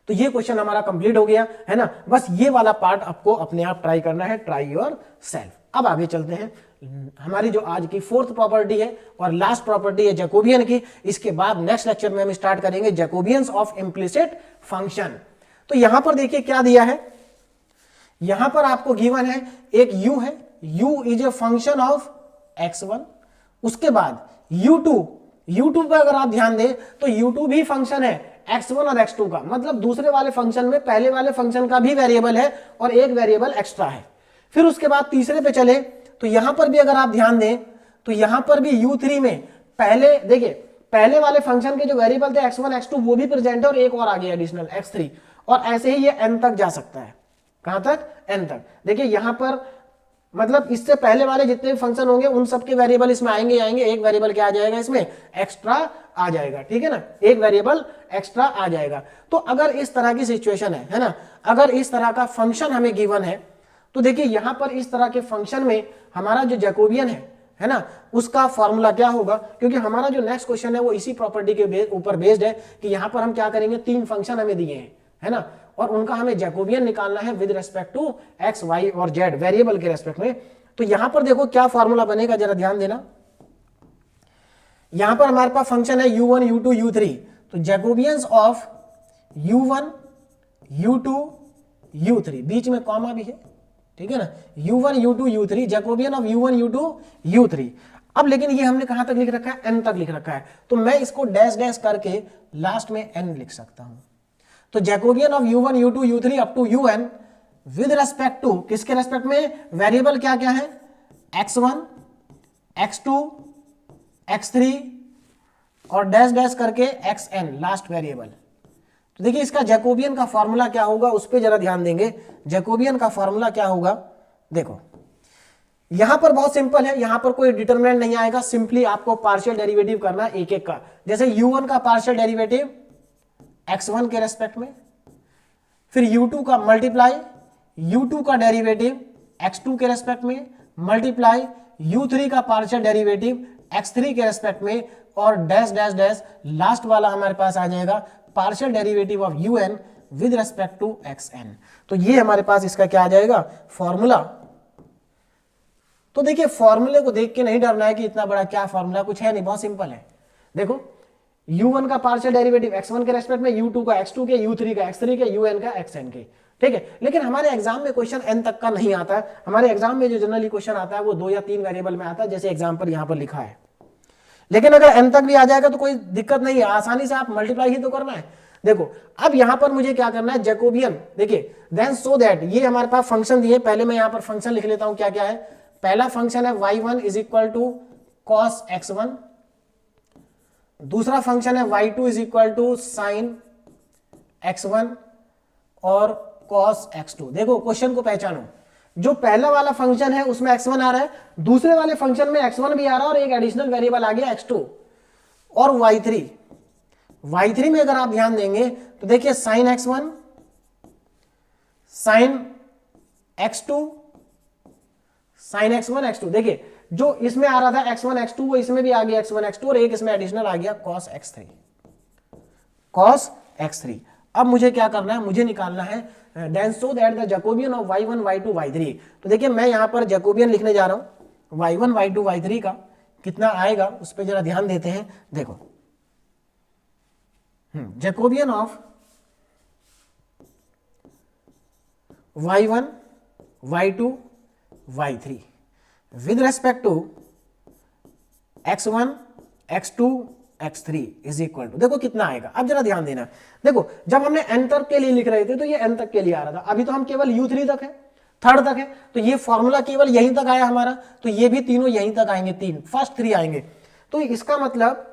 तो ये क्वेश्चन हमारा कंप्लीट हो गया है ना। बस ये वाला पार्ट आपको अपने आप ट्राई करना है, ट्राई योर सेल्फ। अब आगे चलते हैं, हमारी जो आज की 4th प्रॉपर्टी है और लास्ट प्रॉपर्टी है जैकोबियन की। इसके बाद नेक्स्ट लेक्चर में हम स्टार्ट करेंगे जैकोबियंस ऑफ इम्प्लिसिट फंक्शन। तो यहां पर देखिए क्या दिया है, यहां पर आपको गिवन है एक u है, u is a function of x1। उसके बाद u2 पर अगर आप ध्यान दें तो u2 भी फंक्शन है x1 और x2 का, मतलब दूसरे वाले फंक्शन में पहले वाले फंक्शन का भी वेरिएबल है और एक वेरिएबल एक्स्ट्रा है। फिर उसके बाद तीसरे पे चले तो यहां पर भी अगर आप ध्यान दें तो यहां पर भी u3 में पहले देखिए पहले वाले फंक्शन के जो वेरिएबल थे x1 x2 वो भी प्रेजेंट है और एक और आ गया एडिशनल x3, और ऐसे ही ये n तक जा सकता है। कहां तक, n तक। देखिए यहां पर मतलब इससे पहले वाले जितने भी फंक्शन होंगे उन सबके वेरिएबल इसमें आएंगे, एक वेरिएबल क्या आ जाएगा, इसमें एक्स्ट्रा आ जाएगा, ठीक है ना, एक वेरिएबल एक्स्ट्रा आ जाएगा। तो अगर इस तरह की सिचुएशन है ना, अगर इस तरह का फंक्शन हमें गिवन है तो देखिए यहां पर इस तरह के फंक्शन में हमारा जो जैकोबियन है ना, उसका फॉर्मूला क्या होगा, क्योंकि हमारा जो नेक्स्ट क्वेश्चन है वो इसी प्रॉपर्टी के ऊपर बेस्ड है कि यहां पर हम क्या करेंगे, 3 फंक्शन हमें दिए हैं, है ना, और उनका हमें जैकोबियन निकालना है with respect to x, y और जेड वेरिएबल के रेस्पेक्ट में। तो यहां पर देखो क्या फॉर्मूला बनेगा, जरा ध्यान देना। यहां पर हमारे पास फंक्शन है u1 u2 u3, तो Jacobians of u1 u2 u3, बीच में कॉमा भी है, ठीक है ना, u1 u2 u3, Jacobian of u1 u2 u3। अब लेकिन ये हमने कहां तक लिख रखा है, n तक लिख रखा है, तो मैं इसको डैश डैश करके लास्ट में n लिख सकता हूं। तो Jacobian of u1 u2 u3 up to un with respect to, किसके रेस्पेक्ट में, वेरिएबल क्या क्या है, x1 x2 x3 और डैश डैश करके xn लास्ट वेरिएबल। तो देखिए इसका जैकोबियन का फॉर्मूला क्या होगा, उस पर जरा ध्यान देंगे। जैकोबियन का फॉर्मूला क्या होगा, देखो यहां पर बहुत सिंपल है, यहां पर कोई डिटरमिनेंट नहीं आएगा, सिंपली आपको पार्शियल डेरिवेटिव करना है एक एक का। जैसे u1 का पार्शियल डेरिवेटिव x1 के रेस्पेक्ट में, फिर u2 का मल्टीप्लाई u2 का डेरिवेटिव x2 के रेस्पेक्ट में, मल्टीप्लाई u3 का पार्शियल डेरिवेटिव x3 के रेस्पेक्ट में, और डैश डैश डैश लास्ट वाला हमारे पास आ जाएगा partial derivative of un with respect to xn। तो ये हमारे पास इसका क्या आ जाएगा, फॉर्मूला। तो देखिए फॉर्मूले को देख के नहीं डरना है कि इतना बड़ा क्या फॉर्मूला, कुछ है नहीं, बहुत सिंपल है। देखो u1 का पार्शियल डेरिवेटिव x1 के रेस्पेक्ट में, u2 का x2 के, u3 का x3 के, un का xn के, ठीक है। लेकिन हमारे एग्जाम में क्वेश्चन n तक का नहीं आता है, हमारे एग्जाम में जो जनरली क्वेश्चन आता है वो 2 या 3 वेरिएबल में आता है, जैसे एग्जाम्पल यहां पर लिखा है। लेकिन अगर n तक भी आ जाएगा तो कोई दिक्कत नहीं है, आसानी से आप मल्टीप्लाई ही तो करना है। देखो अब यहां पर मुझे क्या करना है, जैकोबियन, देखिए देन सो दैट, ये हमारे पास फंक्शन दिए, पहले मैं यहां पर फंक्शन लिख लेता हूं, क्या क्या है। पहला फंक्शन है y1 is equal to cos x1, दूसरा फंक्शन है y2 is equal to sign x1 और cos x2। देखो क्वेश्चन को पहचानो, जो पहला वाला फंक्शन है उसमें x1 आ रहा है, दूसरे वाले फंक्शन में x1 भी आ रहा है और एक एडिशनल वेरिएबल आ गया x2 और y3 में अगर आप ध्यान देंगे तो देखिए sign x1 sine x2 sign x1 x2, देखिए जो इसमें आ रहा था x1 x2 वो इसमें भी आ गया x1 x2 और एक इसमें एडिशनल आ गया cos x3। अब मुझे क्या करना है, मुझे निकालना है then so that the Jacobian of y1 y2 y3। तो देखिए मैं यहां पर जैकोबियन लिखने जा रहा हूं y1 y2 y3 का, कितना आएगा उस पर जरा ध्यान देते हैं। देखो Jacobian of y1 y2 y3 with respect to x1 x2 x3 is equal to, देखो कितना आएगा। अब जरा ध्यान देना, देखो जब हमने n तक के लिए लिख रहे थे तो ये n तक के लिए आ रहा था, अभी तो हम केवल u3 तक है, थर्ड तक है, तो ये फॉर्मूला केवल यहीं तक आया हमारा, तो ये भी तीनों यहीं तक आएंगे, फर्स्ट 3 आएंगे। तो इसका मतलब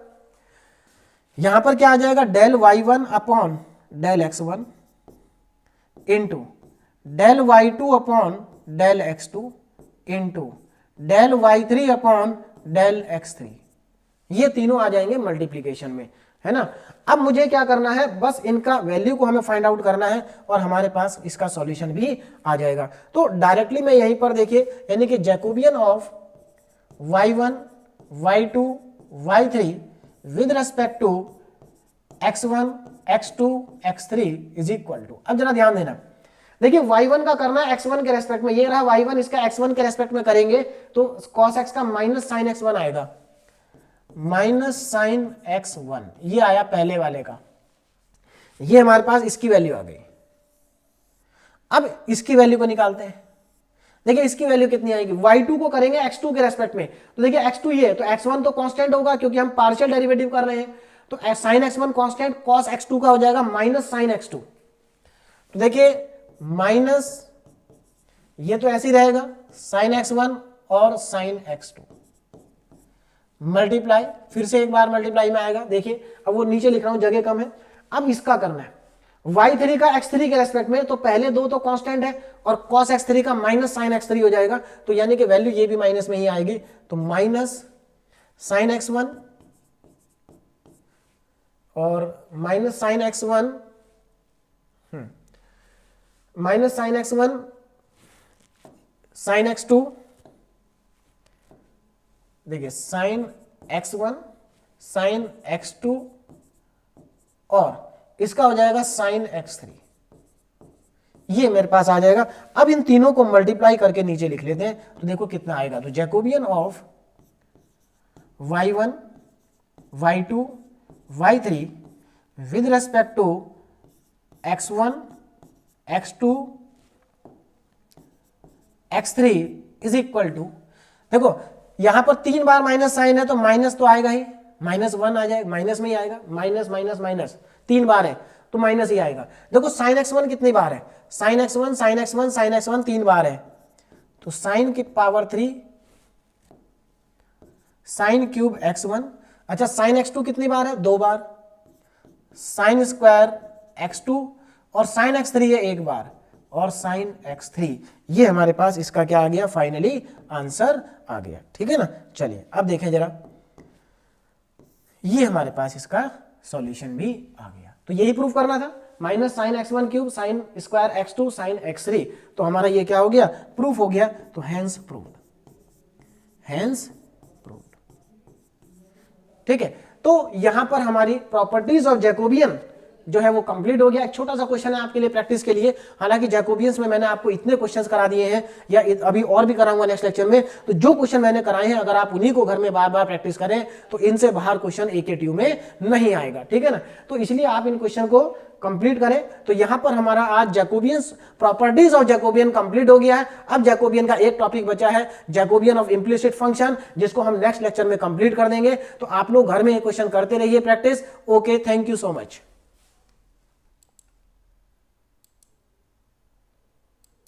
यहां पर क्या आ जाएगा, del y1 upon del x1 into del y2 upon del x2 into del y3 upon del x3, ये तीनों आ जाएंगे मल्टीप्लीकेशन में, है ना। अब मुझे क्या करना है, बस इनका वैल्यू को हमें फाइंड आउट करना है और हमारे पास इसका सॉल्यूशन भी आ जाएगा। तो डायरेक्टली मैं यहीं पर देखिए, यानी कि Jacobian of y1 y2 y3 with respect to x1 x2 x3 is equal to, अब जरा ध्यान देना, देखिए y1 का करना है x1 के रेस्पेक्ट में, ये रहा y1, इसका x1 के रेस्पेक्ट में करेंगे तो cos x का माइनस साइन x1 आएगा, माइनस साइन x1, ये आया पहले वाले का, ये हमारे पास इसकी वैल्यू आ गई। अब इसकी वैल्यू को निकालते हैं, देखिए इसकी वैल्यू कितनी आएगी, y2 को करेंगे x2 के रेस्पेक्ट में, तो देखिए x2 ये, तो x1 तो कांस्टेंट होगा क्योंकि हम पार्शियल डेरिवेटिव कर रहे हैं, तो sin x1 constant, cos x2 का हो जाएगा माइनस साइन x2, तो देखिए माइनस, ये तो ऐसे ही रहेगा sin x1 और sin x2, मल्टीप्लाई, फिर से एक बार मल्टीप्लाई में आएगा, देखिए अब वो नीचे लिख रहा हूं, जगह कम है। अब इसका करना है y3 का x3 के रेस्पेक्ट में, तो पहले दो तो कांस्टेंट है और cos x3 का माइनस साइन x3 हो जाएगा, तो यानी कि वैल्यू ये भी माइनस में ही आएगी, तो माइनस साइन x1 और minus sine x1, minus sine x1 sine x2, देखिए साइन x1 साइन x2 और इसका हो जाएगा साइन x3, ये मेरे पास आ जाएगा। अब इन तीनों को मल्टीप्लाई करके नीचे लिख लेते हैं, तो देखो कितना आएगा, तो Jacobian of y1 y2 y3 with respect to x1 x2 x3 is equal to, देखो यहां पर 3 बार माइनस साइन है तो माइनस तो आएगा ही, -1 आ जाएगा, माइनस में ही आएगा, माइनस माइनस माइनस 3 बार है तो माइनस ही आएगा। देखो साइन x1 कितनी बार है, sign x1 sign x1 sign x1 3 बार है, तो साइन की पावर 3 साइन क्यूब x1, अच्छा साइन x2 कितनी बार है, 2 बार, साइन स्क्वायर x2 और साइन x3 है 1 बार और साइन x3, ये हमारे पास इसका क्या आ गया, फाइनली आंसर आ गया, ठीक है ना। चलिए अब देखें जरा, ये हमारे पास इसका सॉल्यूशन भी आ गया, तो यही प्रूफ करना था, minus sine x1 cube sine square x2 sine x3, तो हमारा ये क्या हो गया, प्रूफ हो गया, तो हैंस प्रूव्ड, हैंस प्रूव्ड, ठीक है। तो यहां पर हमारी प्रॉपर्टीज ऑफ जैकोबियन जो है वो कंप्लीट हो गया। एक छोटा सा क्वेश्चन है आपके लिए प्रैक्टिस के लिए, हालांकि जैकोबियंस में मैंने आपको इतने क्वेश्चंस करा दिए हैं या अभी और भी कराऊंगा नेक्स्ट लेक्चर में, तो जो क्वेश्चन मैंने कराए हैं अगर आप उन्हीं को घर में बार बार प्रैक्टिस करें तो इनसे बाहर क्वेश्चन AKTU में नहीं आएगा, ठीक है ना। तो इसलिए आप इन क्वेश्चन को कंप्लीट करें। तो यहां पर हमारा आज Jacobians, properties of Jacobian complete हो गया है। अब जैकोबियन का एक टॉपिक बचा है, जैकोबियन ऑफ इम्प्लिसिट फंक्शन, जिसको हम नेक्स्ट लेक्चर में कंप्लीट कर देंगे। तो आप लोग घर में ये क्वेश्चन करते रहिए practice. Okay, thank you so much.